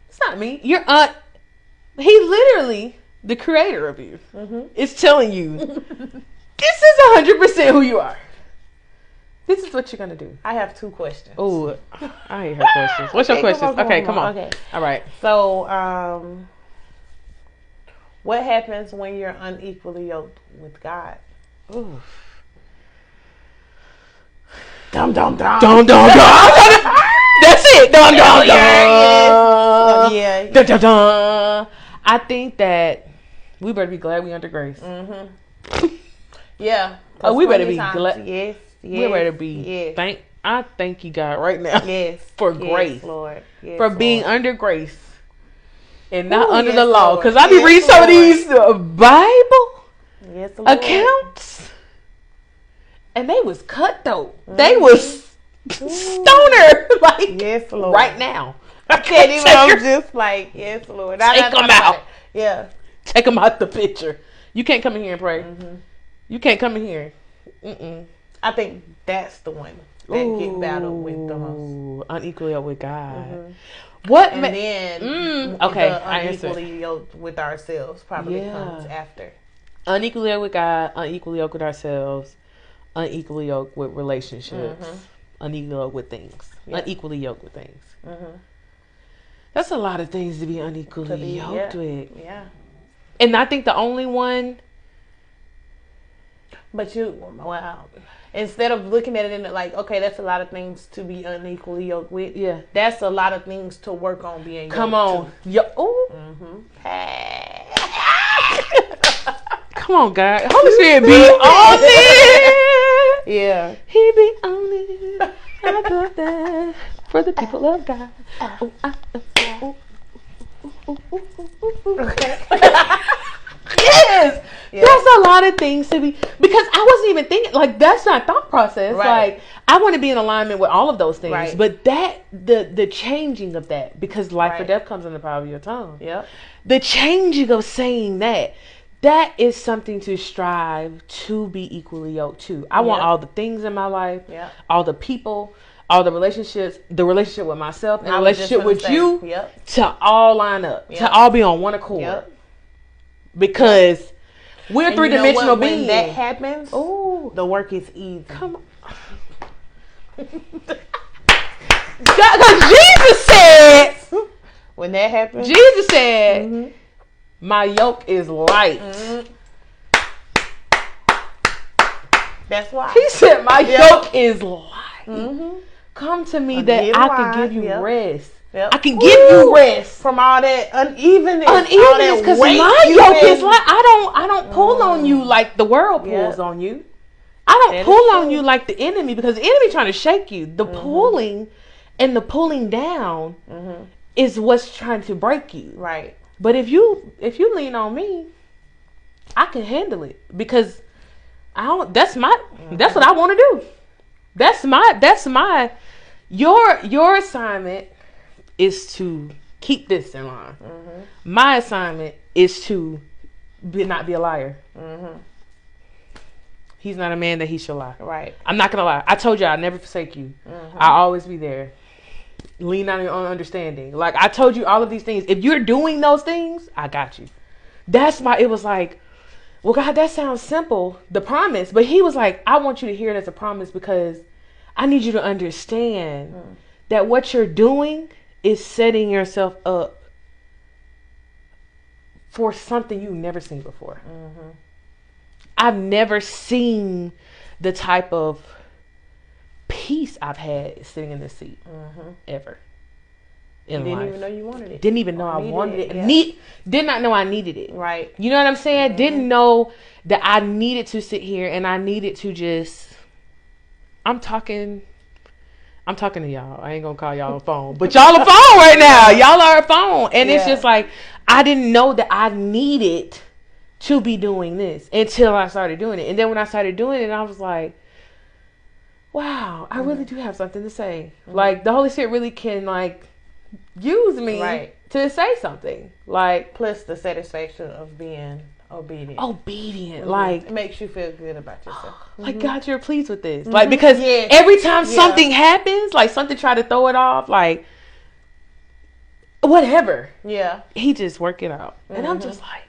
It's not me. Your aunt, he literally, the creator of you, is telling you, this is 100% who you are. This is what you're going to do. I have 2 questions. Oh, I hate her questions. What's your questions? Okay, come on. Okay. All right. So, what happens when you're unequally yoked with God? Ooh. Dum dum dum. Dum dum dum. That's it. Dum dum dum. Yeah. Dum dum dum. I think that we better be glad we under grace. Yeah. Oh, we better be glad. Yes. We better be. Yes. I thank you, God, right now. Yes. For grace, yes, Lord. Yes, for Lord. being under grace and not under the yes, law. Lord. Because I be Yes, reading some of Lord. these Bible Yes, Lord. accounts, and they was cutthroat. They was stoner, like yes, Lord. right now. I can't even. I'm just like, yes, Lord. Take them out. Yeah. Take them out the picture. You can't come in here and pray. You can't come in here. I think that's the one that get battled with the most. Unequally yoked with God. What? And then okay, the I answered. unequally yoked with ourselves probably comes after. Unequally yoked with God, unequally yoked with ourselves, unequally yoked with relationships, unequally yoked with things, unequally yoked with things. That's a lot of things to be unequally yoked with. Yeah. And I think the only one. But wow. Instead of looking at it in like, okay, that's a lot of things to be unequally yoked with. Yeah. That's a lot of things to work on being yoked Come on. To. Come on, God. Holy Spirit be on it. Yeah. He be on it. I love that. For the people of God. Yes. Yeah. There's a lot of things to be, because I wasn't even thinking, like, that's not thought process. Right. Like, I want to be in alignment with all of those things. Right. But that, the changing of that, because life or death comes in the power of your tongue. Yep. The changing of saying that is something to strive to be equally yoked to. I want all the things in my life, all the people, all the relationships, the relationship with myself, and the relationship with you, to all line up, to all be on one accord. Yep. Because we're three-dimensional beings. When that happens, the work is easy. Come on. Because Jesus said, when that happens, Jesus said, my yoke is light. That's why. He said, my yoke is light. Come to me that I can give you rest. I can give you rest from all that unevenness. Because my yoke is like, I don't pull on you like the world pulls on you. I don't pull on you like the enemy, because the enemy trying to shake you. The pulling and the pulling down is what's trying to break you. Right. But if you lean on me, I can handle it, because that's what I want to do. That's my your assignment is to keep this in line. My assignment is to not be a liar. He's not a man that he shall lie. Right. I'm not gonna lie. I told you I'll never forsake you. I'll always be there. Lean on your own understanding. Like, I told you all of these things. If you're doing those things, I got you. It was like, well, God, that sounds simple, the promise. But he was like, I want you to hear it as a promise, because I need you to understand that what you're doing is setting yourself up for something you've never seen before. I've never seen the type of peace I've had sitting in this seat ever. in life. Didn't even know you wanted it. Didn't even know I wanted it. Yeah. Did not know I needed it. Right. You know what I'm saying? Didn't know that I needed to sit here and I needed to just. I'm talking to y'all. I ain't gonna call y'all a phone, but y'all a phone right now. Y'all are a phone, and it's just like I didn't know that I needed to be doing this until I started doing it. And then when I started doing it, I was like, wow, I really do have something to say. Like the Holy Spirit really can like use me to say something. Like plus the satisfaction of being obedient. Like it makes you feel good about yourself. Like God, you're pleased with this. Like because every time something happens, like something try to throw it off, like whatever. Yeah. He just work it out. And I'm just like,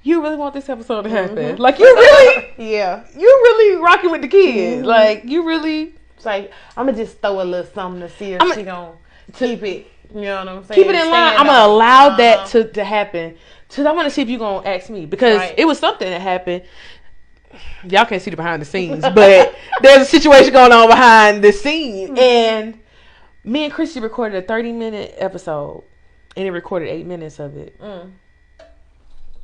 you really want this episode to happen? Like you really you really rocking with the kids. Like you really it's like I'm gonna just throw a little something to see if she gonna keep it. You know what I'm saying? Keep it in line. I'm gonna allow that to happen. Because I want to see if you're going to ask me. Because it was something that happened. Y'all can't see the behind the scenes. But there's a situation going on behind the scene. And me and Christy recorded a 30-minute episode. And it recorded 8 minutes of it.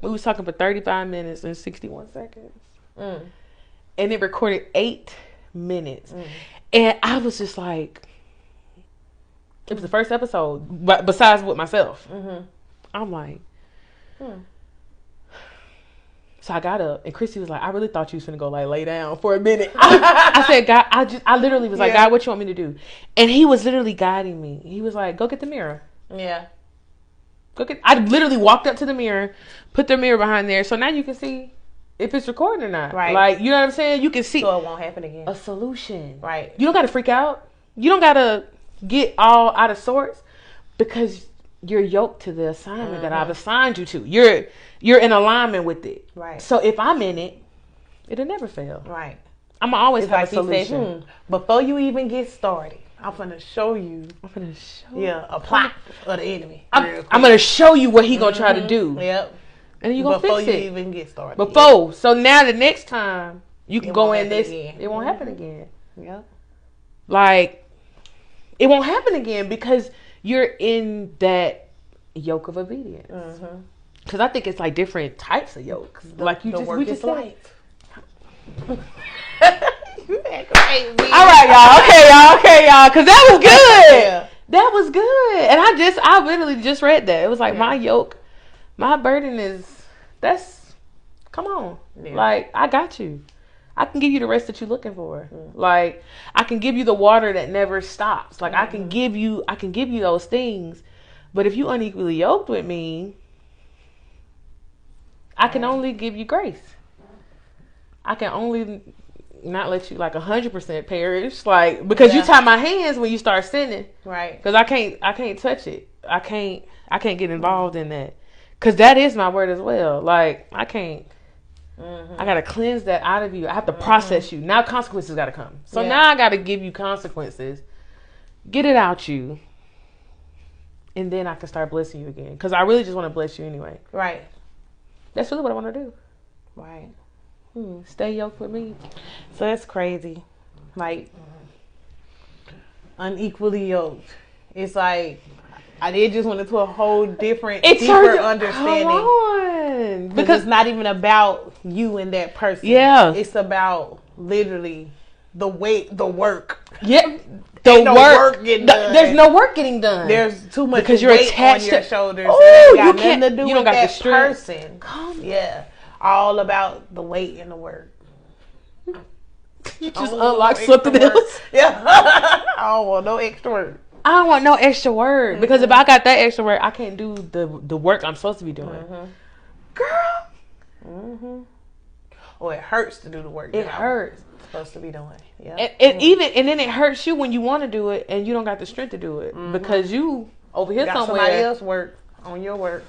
We was talking for 35 minutes and 61 seconds. And it recorded 8 minutes. And I was just like... It was the first episode. But besides with myself. I'm like... So I got up and Christy was like, I really thought you was gonna go like lay down for a minute. I said, God, I literally was like, God, what you want me to do? And he was literally guiding me. He was like, go get the mirror. Yeah. I literally walked up to the mirror, put the mirror behind there. So now you can see if it's recording or not. Right. Like, you know what I'm saying? You can see. So it won't happen again. A solution. Right. You don't got to freak out. You don't got to get all out of sorts because you're yoked to the assignment that I've assigned you to. You're in alignment with it. Right. So if I'm in it, it'll never fail. Right. I'm always have like a solution. He said, before you even get started, I'm gonna show you. A plot of the enemy. I'm gonna show you what he gonna try to do. Yep. And you gonna fix it before you even get started. Before. So now the next time you can go in this, it won't happen again. Yep. Like it won't happen again because you're in that yoke of obedience. Because I think it's like different types of yokes. Like you we just life. You crazy. All right, y'all. Okay, y'all. Because that was good. That was good. And I literally just read that. It was like my yoke, my burden is, come on. Yeah. Like, I got you. I can give you the rest that you're looking for. Like, I can give you the water that never stops. Like, I can give you those things. But if you unequally yoked with me, I can only give you grace. I can only not let you like 100% perish, like because you tie my hands when you start sinning, right? Because I can't touch it. I can't get involved in that because that is my word as well. Like I can't. I gotta cleanse that out of you. I have to process you. Now consequences gotta come. So now I gotta give you consequences. Get it out you. And then I can start blessing you again. Because I really just want to bless you anyway. Right. That's really what I want to do. Right. Stay yoked with me. So that's crazy. Like, unequally yoked. It's like, I did just went into a whole different, deeper understanding. Come on. Because it's not even about you and that person. Yeah. It's about literally the weight, the work. Yeah. There's no work getting done. There's too much because you're attached on your shoulders. Oh, you can't. Nothing to do you with don't got that the strength. Person. All about the weight and the work. You just unlock something else. Yeah. I don't want no extra work. I don't want no extra work because if I got that extra work, I can't do the work I'm supposed to be doing. Girl. Or it hurts to do the work. It hurts. Supposed to be doing. Yeah. And then it hurts you when you want to do it and you don't got the strength to do it because you over here got somewhere. Somebody else work on your work.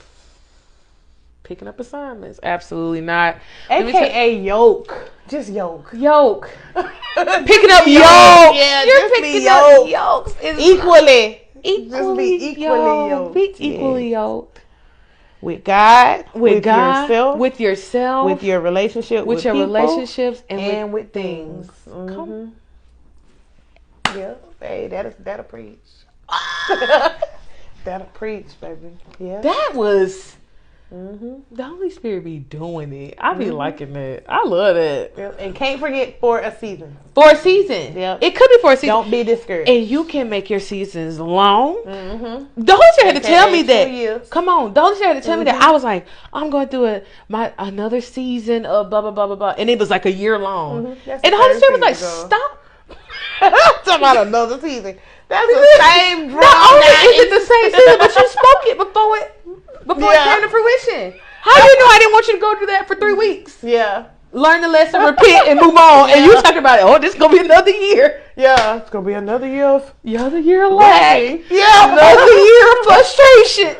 Picking up assignments. Absolutely not. AKA yoke. Just yoke. Picking up yoke. Yeah, you're picking up yokes. Equally. Just be equally yoked. Be equally yoked. With God, with yourself, with your relationship, with your people, relationships, and with things. Yeah, hey, that'll preach. That'll preach, baby. Yeah. That was... The Holy Spirit be doing it. I be liking that. I love that. Yep. And can't forget for a season. For a season. Yep. It could be for a season. Don't be discouraged. And you can make your seasons long. The Holy Spirit had to tell me that. Come on. The Holy Spirit had to tell me that. I was like, I'm going through another season of blah, blah, blah, blah, blah. And it was like a year long. And the Holy Spirit was like, stop. Talking about another season. That's the same drum. Not only is it the same season, but you spoke it before it came to fruition. How do you know I didn't want you to go through that for 3 weeks? Yeah. Learn the lesson, repent, and move on. And you talking about it. Oh, this is gonna be another year. Yeah, it's gonna be another year of lag. Yeah, another year of frustration.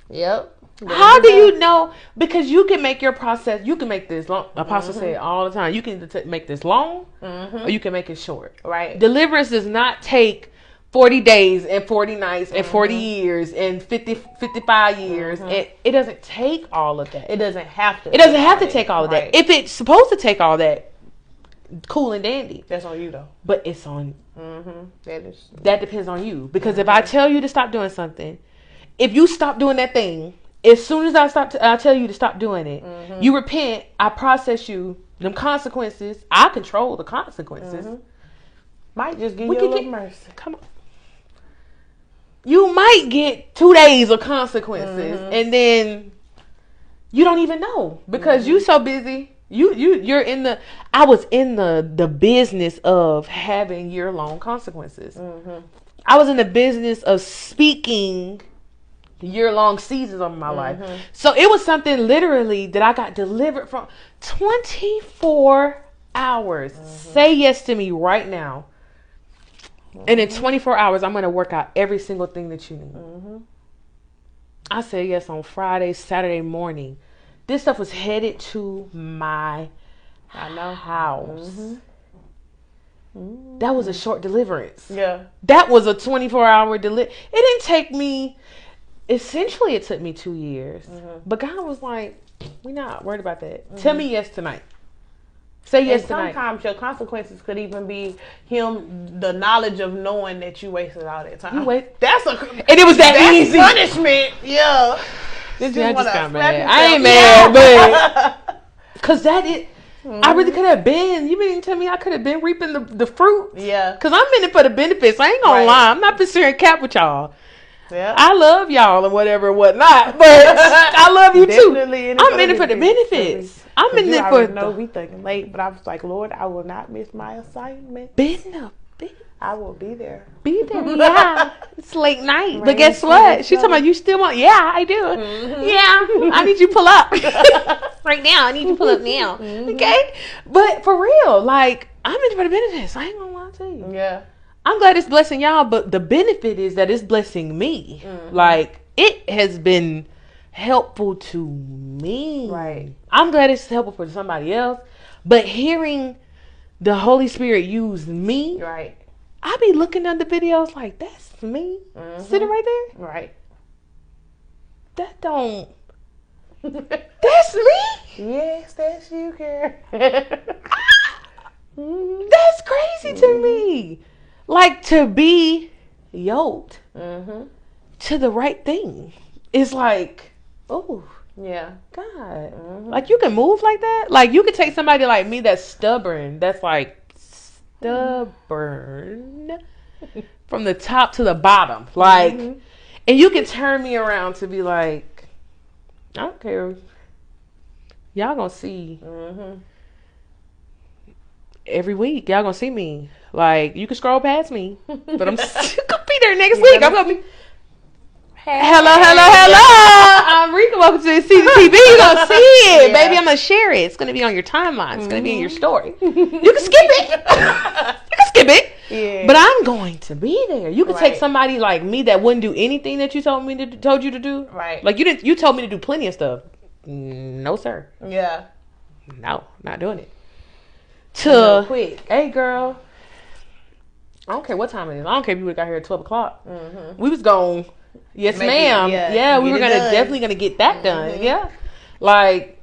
Yep. How do you know? Because you can make your process. You can make this long. Apostle said all the time. You can make this long, or you can make it short. Right. Deliverance does not take 40 days and 40 nights and 40 years and 55 years. And it doesn't take all of that. It doesn't have to. It doesn't have to take all of that. If it's supposed to take all that, cool and dandy. That's on you though. But it's on. That depends on you. Because if I tell you to stop doing something, if you stop doing that thing, as soon as I tell you to stop doing it, you repent, I process you, them consequences, I control the consequences. Might just give you a little mercy. Come on. You might get 2 days of consequences, and then you don't even know because you so busy. You're in the. I was in the business of having year-long consequences. I was in the business of speaking year-long seasons of my life. So it was something literally that I got delivered from. 24 hours. Say yes to me right now. And in 24 hours, I'm going to work out every single thing that you need. I said yes on Friday, Saturday morning. This stuff was headed to my house. That was a short deliverance. Yeah. That was a 24-hour deliverance. It didn't take me, essentially it took me 2 years. But God was like, we're not worried about that. Tell me yes tonight. Say yes tonight. Sometimes your consequences could even be the knowledge of knowing that you wasted all that time. And it was that easy. Punishment. Yeah. I just got mad. I ain't mad, but because that is, I really could have been. You mean tell me I could have been reaping the fruit? Yeah. Because I'm in it for the benefits. I ain't gonna lie. I'm not pursuing cap with y'all. Yeah. I love y'all and whatever and whatnot, but I love you too. I'm in it for the benefits. I'm in it for. No, we thinking late, but I was like, Lord, I will not miss my assignment. I will be there. Yeah. It's late night, but guess what? She's talking about you still want. Yeah, I do. Yeah, I need you to pull up right now. I need you to pull up now. Okay, but for real, like I'm in it for the benefits. I ain't gonna lie to you. Yeah. I'm glad it's blessing y'all, but the benefit is that it's blessing me. Like it has been helpful to me. Right. I'm glad it's helpful for somebody else, but hearing the Holy Spirit use me, right? I be looking at the videos like that's me sitting right there. Right. That don't. That's me. Yes, that's you, girl. That's crazy to me. Like to be yoked to the right thing. It's like, oh yeah, God. Like you can move like that. Like you could take somebody like me that's stubborn. That's like stubborn from the top to the bottom. Like, and you can turn me around to be like, I don't care. Y'all gonna see. Every week, y'all gonna see me. Like, you can scroll past me, but I'm still gonna be there next week. I'm gonna be. Hello. I'm Rika. Welcome to ExceedingTV. You're gonna see it, baby. I'm gonna share it. It's gonna be on your timeline. It's gonna be in your story. You can skip it. Yeah. But I'm going to be there. You can take somebody like me that wouldn't do anything that you told you to do. Right. Like you told me to do plenty of stuff. No, sir. Yeah. No, not doing it. Quick. Hey, girl. I don't care what time it is. I don't care if you would have got here at 12 o'clock. We was going, yes, ma'am. Yeah, we were definitely going to get that done. Yeah. Like,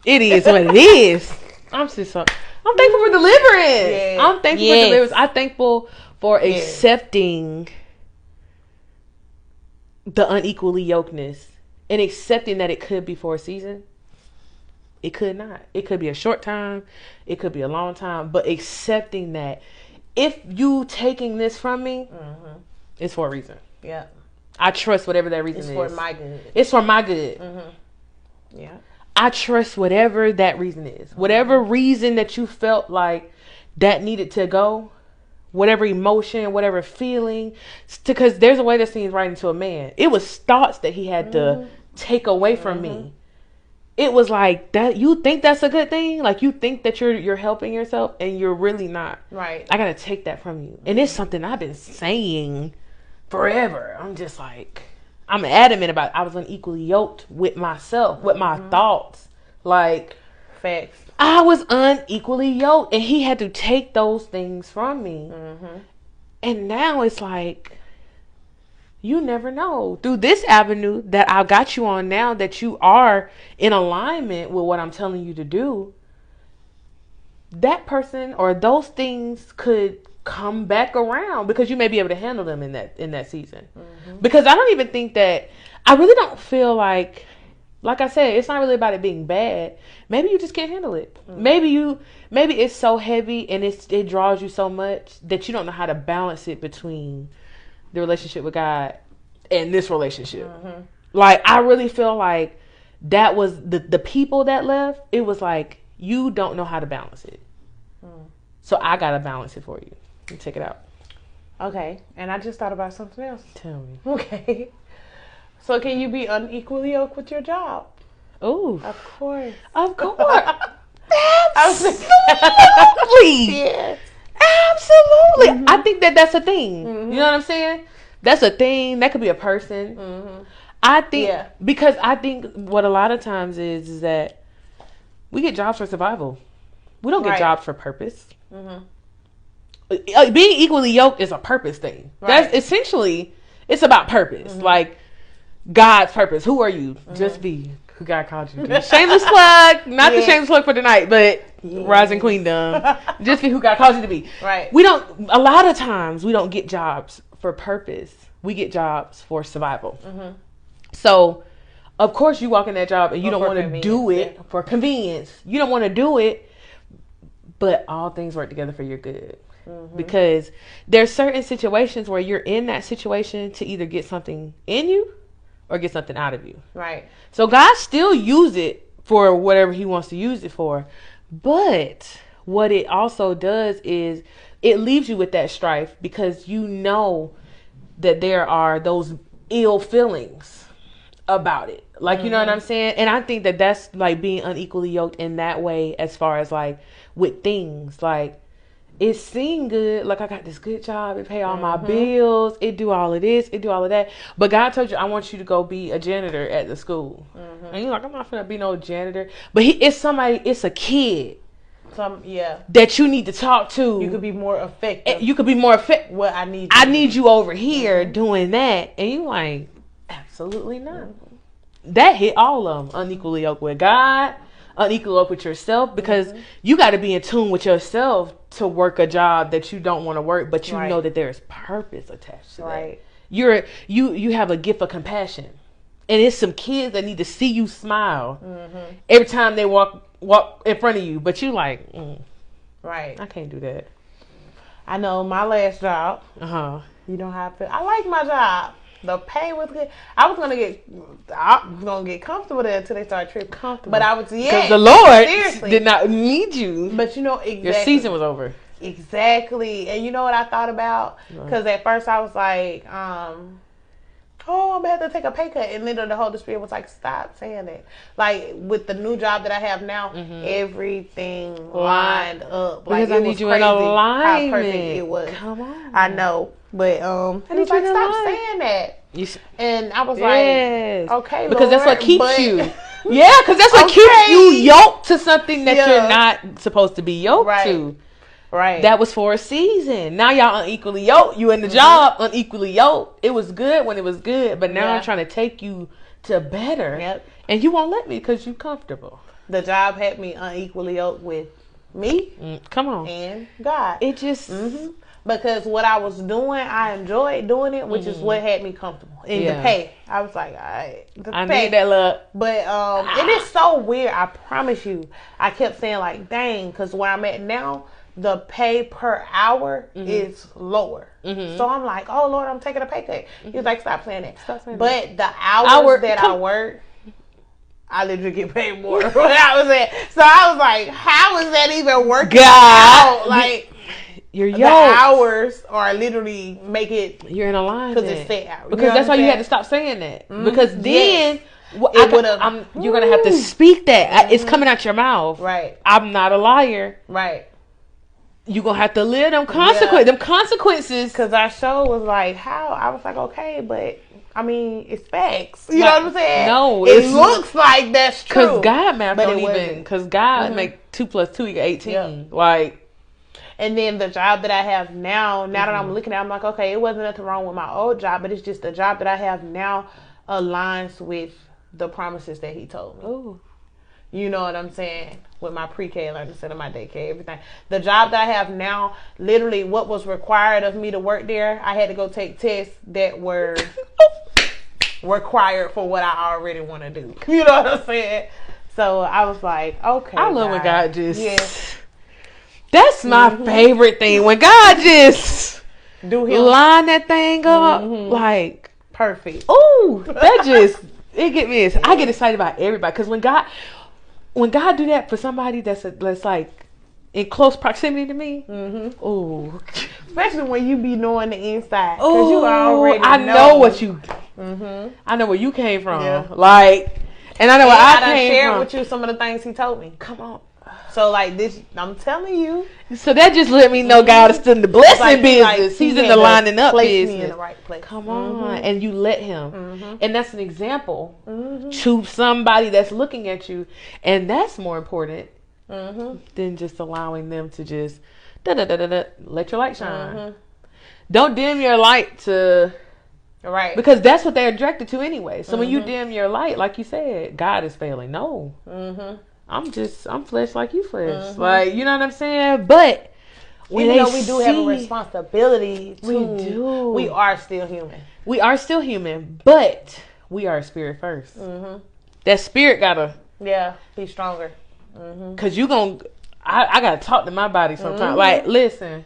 it is what it is. I'm thankful for deliverance. I'm thankful for deliverance. I'm thankful for accepting the unequally yokedness and accepting that it could be for a season. It could not. It could be a short time. It could be a long time. But accepting that if you taking this from me, it's for a reason. Yeah. I trust whatever that reason is. It's for my good. It's for my good. Yeah. I trust whatever that reason is. Whatever reason that you felt like that needed to go, whatever emotion, whatever feeling, because there's a way that seems right into a man. It was thoughts that he had to take away from me. It was like that. You think that's a good thing? Like you think that you're helping yourself, and you're really not. Right. I gotta take that from you, and it's something I've been saying forever. I'm just like, I'm adamant about it. I was unequally yoked with myself, with my thoughts. Like facts. I was unequally yoked, and he had to take those things from me. And now it's like, you never know. Through this avenue that I've got you on now, that you are in alignment with what I'm telling you to do, that person or those things could come back around because you may be able to handle them in that season. Because I don't even think that, I really don't feel like I said, it's not really about it being bad. Maybe you just can't handle it. Maybe it's so heavy and it draws you so much that you don't know how to balance it between the relationship with God and this relationship. Like, I really feel like that was the people that left. It was like, you don't know how to balance it. So I got to balance it for you. And check it out. Okay. And I just thought about something else. Tell me. Okay. So can you be unequally yoked with your job? Oh, Of course. Of course. Absolutely. Yes. Absolutely. I think that that's a thing. You know what I'm saying? That's a thing. That could be a person. I think, because I think what a lot of times is that we get jobs for survival. We don't get jobs for purpose. Being equally yoked is a purpose thing. That's essentially, it's about purpose. Like God's purpose. Who are you? Just be who God called you to be. Shameless plug. Not the shameless plug for tonight, but Rising Queendom. Just be who God called you to be. Right. A lot of times we don't get jobs for purpose. We get jobs for survival. So, of course, you walk in that job and you don't want to do it for convenience. You don't want to do it, but all things work together for your good. Because there's certain situations where you're in that situation to either get something in you or get something out of you. Right. So God still use it for whatever he wants to use it for. But what it also does is it leaves you with that strife because you know that there are those ill feelings about it. Like, you know what I'm saying? And I think that that's like being unequally yoked in that way, as far as like with things. Like, it seemed good. Like, I got this good job. It pay all my bills. It do all of this. It do all of that. But God told you, I want you to go be a janitor at the school. And you're like, I'm not finna be no janitor. But it's a kid. That you need to talk to. You could be more effective. You could be more effective. What I need you over here doing that. And you like, absolutely not. That hit all of them. Unequally yoked with God. Unequally yoked with yourself. Because you got to be in tune with yourself to work a job that you don't want to work, but you know that there's purpose attached to that. You have a gift of compassion. And it's some kids that need to see you smile every time they walk in front of you. But you like, right. I can't do that. I know my last job. You know how I feel. I like my job. The pay was good. I was gonna get comfortable there until they started tripping. Comfortable. But I was because the Lord did not need you. But you know exactly. Your season was over. Exactly. And you know what I thought about? Because at first I was like, I'm gonna have to take a pay cut, and then the Holy Spirit was like, stop saying that. Like with the new job that I have now, everything lined up. Like, because I need you in alignment. How perfect it was. Come on. I know. But he was like, stop saying that. And I was like, okay, because Lord, that's what keeps you. Yeah, because that's what keeps you yoked to something that you're not supposed to be yoked to. Right. That was for a season. Now y'all unequally yoked. You in the job unequally yoked. It was good when it was good, but now I'm trying to take you to better. Yep. And you won't let me because you're comfortable. The job had me unequally yoked with me. Come on. And God. It just... Because what I was doing, I enjoyed doing it, which is what had me comfortable. And the pay, I was like, all right, I need that look. But it is so weird. I promise you. I kept saying like, dang, because where I'm at now, the pay per hour is lower. So I'm like, oh Lord, I'm taking a pay cut. He was like, stop saying that. But the hours that I work, I literally get paid more than what I was at. So I was like, how is that even working out? Like, the hours are literally make it. You're in alignment. Because it's set hours. Because that's why you had to stop saying that. Because then you're going to have to speak that. It's coming out your mouth. Right. I'm not a liar. Right. You're going to have to live them consequences. Them consequences. Because our show was like, how? I was like, okay, but I mean, it's facts. You know what I'm saying? No. It looks like that's true. Because God math don't even. Because God make 2 + 2 = 18. Yep. Like. And then the job that I have now that I'm looking at, I'm like, okay, it wasn't nothing wrong with my old job, but it's just the job that I have now aligns with the promises that he told me. Ooh. You know what I'm saying? With my pre-K, like instead of my daycare, everything. The job that I have now, literally what was required of me to work there, I had to go take tests that were required for what I already want to do. You know what I'm saying? So I was like, okay. I love when God just... Yes. That's my favorite thing. When God just line that thing up, like perfect. Ooh, that just it get me. I get excited about everybody because when God do that for somebody that's like in close proximity to me, ooh, especially when you be knowing the inside, because you already know what you. I know where you came from, like, and I know where I came shared from. With you some of the things he told me. Come on. So like this, I'm telling you. So that just let me know God is still in the blessing business. He's in the lining up business. Me in the right place. Come on, and you let him, and that's an example to somebody that's looking at you, and that's more important than just allowing them to just let your light shine. Don't dim your light to. Right. Because that's what they're attracted to anyway. So when you dim your light, like you said, God is failing. No. I'm flesh like you flesh. Like, you know what I'm saying? But even though we do have a responsibility to, we are still human. We are still human, but we are spirit first. That spirit gotta be stronger. Cause I gotta talk to my body sometimes. Like, listen,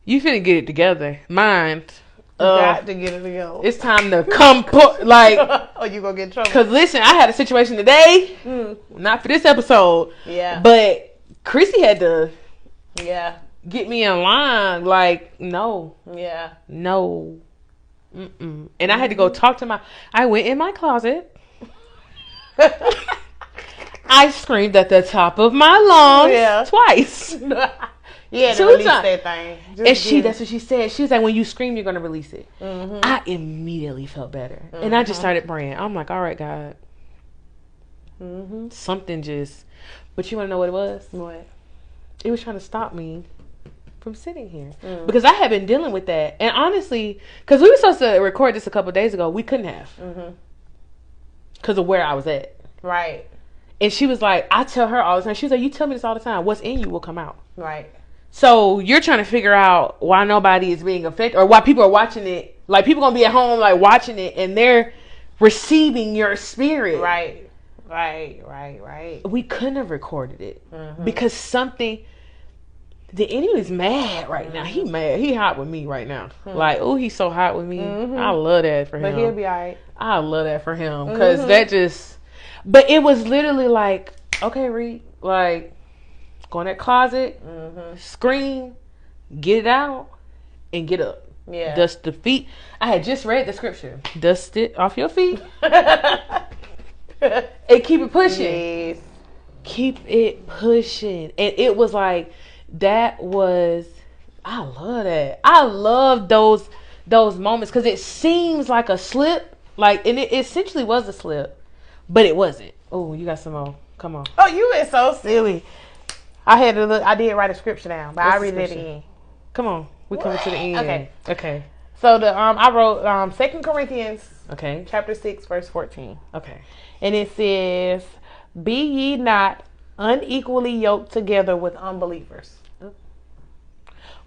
you finna get it together. Mind. Got to get it together. It's time to come like. Oh, you gonna get in trouble? Cause listen, I had a situation today. Not for this episode. Yeah. But Chrissy had to. Yeah. Get me in line. Like, no. Yeah. No. And I had to go talk to I went in my closet. I screamed at the top of my lungs twice. Yeah, to release that thing. That's what she said. She was like, when you scream, you're going to release it. I immediately felt better. And I just started praying. I'm like, all right, God. Something just... But you want to know what it was? What? It was trying to stop me from sitting here. Because I had been dealing with that. And honestly, because we were supposed to record this a couple of days ago, we couldn't have. Because of where I was at. Right. And she was like, I tell her all the time. She was like, you tell me this all the time. What's in you will come out. Right. So you're trying to figure out why nobody is being affected or why people are watching it. Like, people going to be at home, like, watching it, and they're receiving your spirit. Right. We couldn't have recorded it because something... The enemy is mad right now. He mad. He hot with me right now. Like, oh, he's so hot with me. I love that for him. But he'll be all right. I love that for him because that just... But it was literally like, okay, Reed, like... Go in that closet, scream, get it out, and get up. Yeah. Dust the feet. I had just read the scripture. Dust it off your feet. And keep it pushing. Yes. Keep it pushing. And it was like, I love that. I love those moments because it seems like a slip. Like, and it essentially was a slip, but it wasn't. Oh, you got some more. Come on. Oh, you is so silly. I had to look. I did write a scripture down, but I read it at the end. Come on, we coming to the end. Okay. So I wrote 2 Corinthians. Okay. Chapter 6, verse 14. Okay. And it says, "Be ye not unequally yoked together with unbelievers.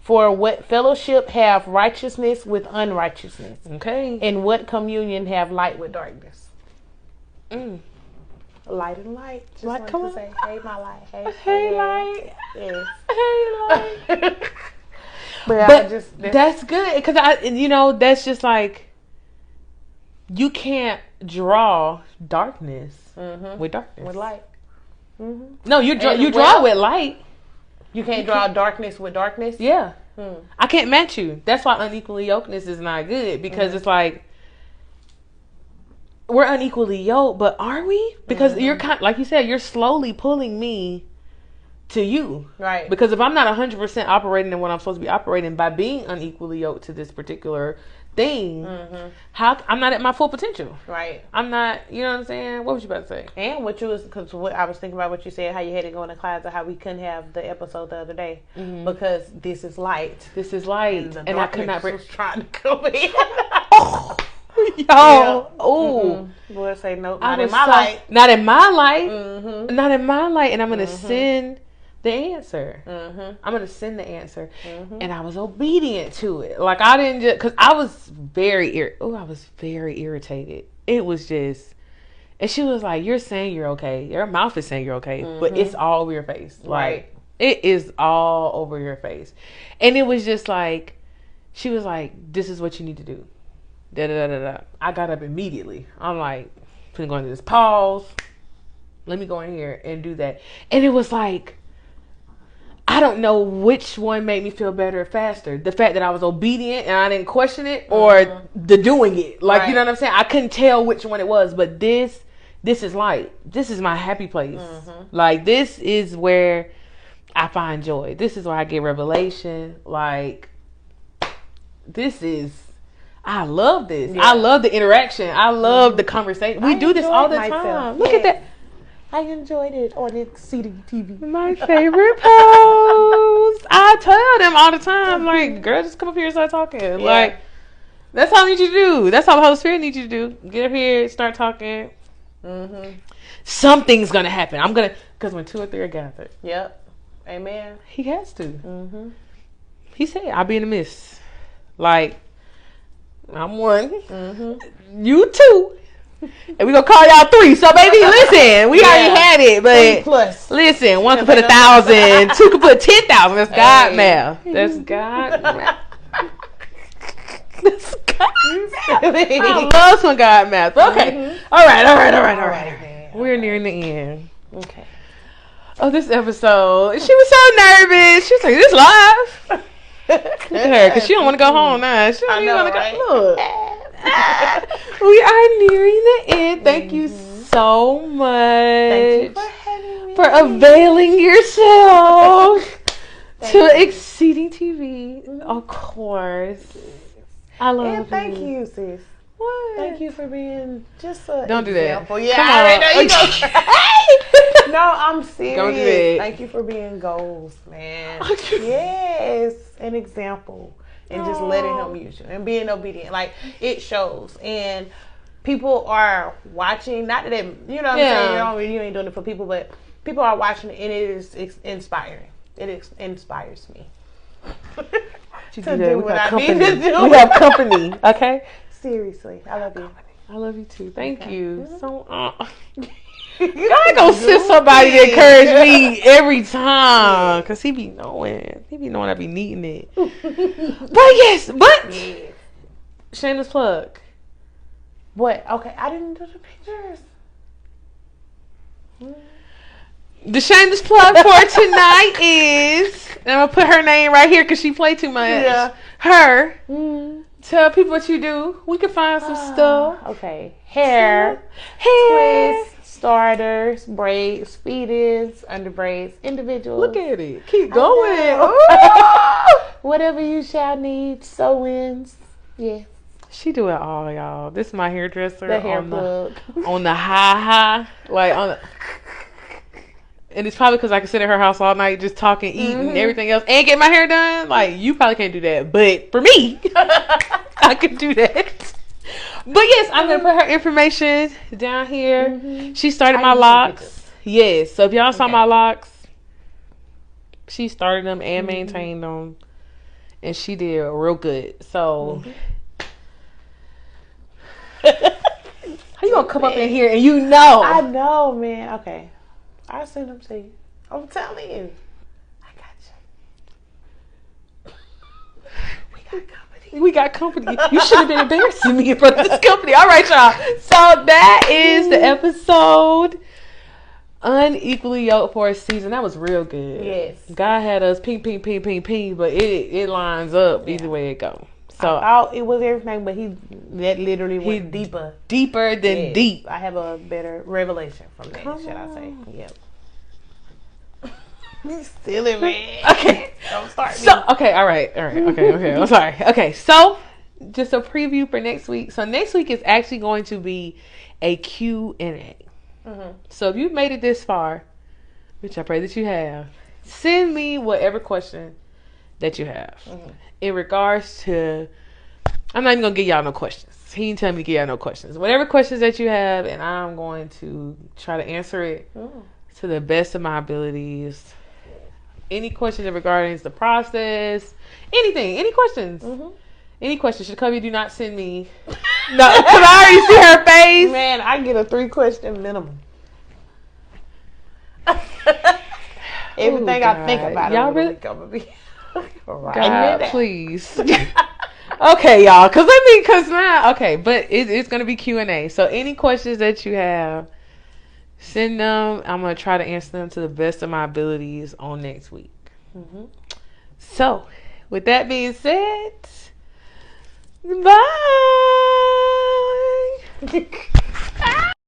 For what fellowship have righteousness with unrighteousness? Okay. And what communion have light with darkness? Light and light. Just like, come on. Say, hey, my light. Hey, light. Yes. Hey, light. but that's good because that's just like you can't draw darkness with darkness with light. No, you draw with light. You can't draw darkness with darkness? Yeah. I can't match you. That's why unequally yokedness is not good because it's like we're unequally yoked, but are we? Because you're like you said, you're slowly pulling me to you. Right. Because if I'm not 100% operating in what I'm supposed to be operating by being unequally yoked to this particular thing, how I'm not at my full potential. Right. I'm not, you know what I'm saying? What was you about to say? And because I was thinking about what you said, how you had to go in the class, or how we couldn't have the episode the other day because this is light. This is light, and I could not was trying to come in. Boy, say no, not in my light. Not in my light. Not in my light, and I'm gonna send the answer. I'm gonna send the answer, and I was obedient to it. Like I didn't just because I was very irritated. It was just, and she was like, "You're saying you're okay. Your mouth is saying you're okay, but it's all over your face. Like it is all over your face." And it was just like, she was like, "This is what you need to do." Da da da da. I got up immediately. I'm like, "I'm going to this pause. Let me go in here and do that." And it was like, I don't know which one made me feel better faster. The fact that I was obedient and I didn't question it, or the doing it. Like, you know what I'm saying? I couldn't tell which one it was, but this is light. This is my happy place. Like, this is where I find joy. This is where I get revelation. Like, I love this. Yeah. I love the interaction. I love the conversation. We do this all the time. Look at that. I enjoyed it on ExceedingTV. My favorite post. I tell them all the time, like, girl, just come up here and start talking. Yeah. Like, that's all I need you to do. That's all the Holy Spirit needs you to do. Get up here, start talking. Something's going to happen. Because when 2 or 3 are gathered. Yep. Amen. He has to. He said, I'll be in the midst. Like, I'm 1. You 2. And we gonna call y'all 3. So baby, listen, we already had it, but 3+. Listen, 1 can put 1,000, 2 can put 10,000. That's God math. That's God math. That's God math. I love some God math. Okay. All right. We're nearing the end. Okay. Oh, this episode. She was so nervous. She was like, "This live." Look at her, because she don't want to go home now. She don't want to go. Look. We are nearing the end. Thank you so much. Thank you for having me. For availing yourself to ExceedingTV. Of course. I love you. Thank you, sis. What? Thank you for being just a Don't do that. Yeah, I already know. No, I'm serious. Don't do that. Thank you for being goals, man. Yes, an example. And just letting him use you and being obedient. Like, it shows. And people are watching. Not that they, you know what I'm saying? You ain't doing it for people, but people are watching it, and it is inspiring. It inspires me. To do what I need to do. We have company, okay? Seriously. I love you. I love you too. Thank you. So, I go sit somebody to encourage me every time, cause he be knowing I be needing it. But shameless plug. What? Okay, I didn't do the pictures. The shameless plug for tonight is, and I'm gonna put her name right here cause she play too much. Yeah. Her. Tell people what you do. We can find some stuff. Okay. Hair. Twists. Starters, braids, feed-ins, under braids, individuals. Look at it. Keep going. Whatever you shall need, sew-ins. Yeah. She do it all, y'all. This is my hairdresser. The hair plug. On the high. Like on the... And it's probably because I can sit at her house all night just talking, eating, everything else, and get my hair done. Like, you probably can't do that. But for me, I can do that. But yes, I'm going to put her information down here. She started my locks. Yes. So if y'all saw my locks, she started them and maintained them. and she did real good. So, how you gonna come up in here and you know? I know, man. Okay, I'll send them to you. I'm telling you. I got you. We got company. You should have been embarrassing me in front of this company. All right, y'all. So that is the episode. Unequally Yoked for a season. That was real good. Yes. God had us ping, but it lines up either way it go. So I thought it was everything, but that literally went deeper. Deeper than deep. I have a better revelation from that, should I say. Yep. You silly, man. Okay. Don't start me. So, okay, all right. Okay. I'm sorry. Okay, so just a preview for next week. So next week is actually going to be a Q&A. Mm-hmm. So if you've made it this far, which I pray that you have, send me whatever question that you have in regards to. I'm not even gonna give y'all no questions. He didn't tell me to give y'all no questions. Whatever questions that you have, and I'm going to try to answer it to the best of my abilities. Any questions regarding the process, anything, any questions. Any questions? Coby, do not send me. No, because I already see her face. Man, I get a 3-question minimum. Everything I think about y'all really gonna be. God, please. Okay, y'all. Because now, okay, but it's gonna be Q&A. So any questions that you have, send them. I'm gonna try to answer them to the best of my abilities on next week. So, with that being said. Bye.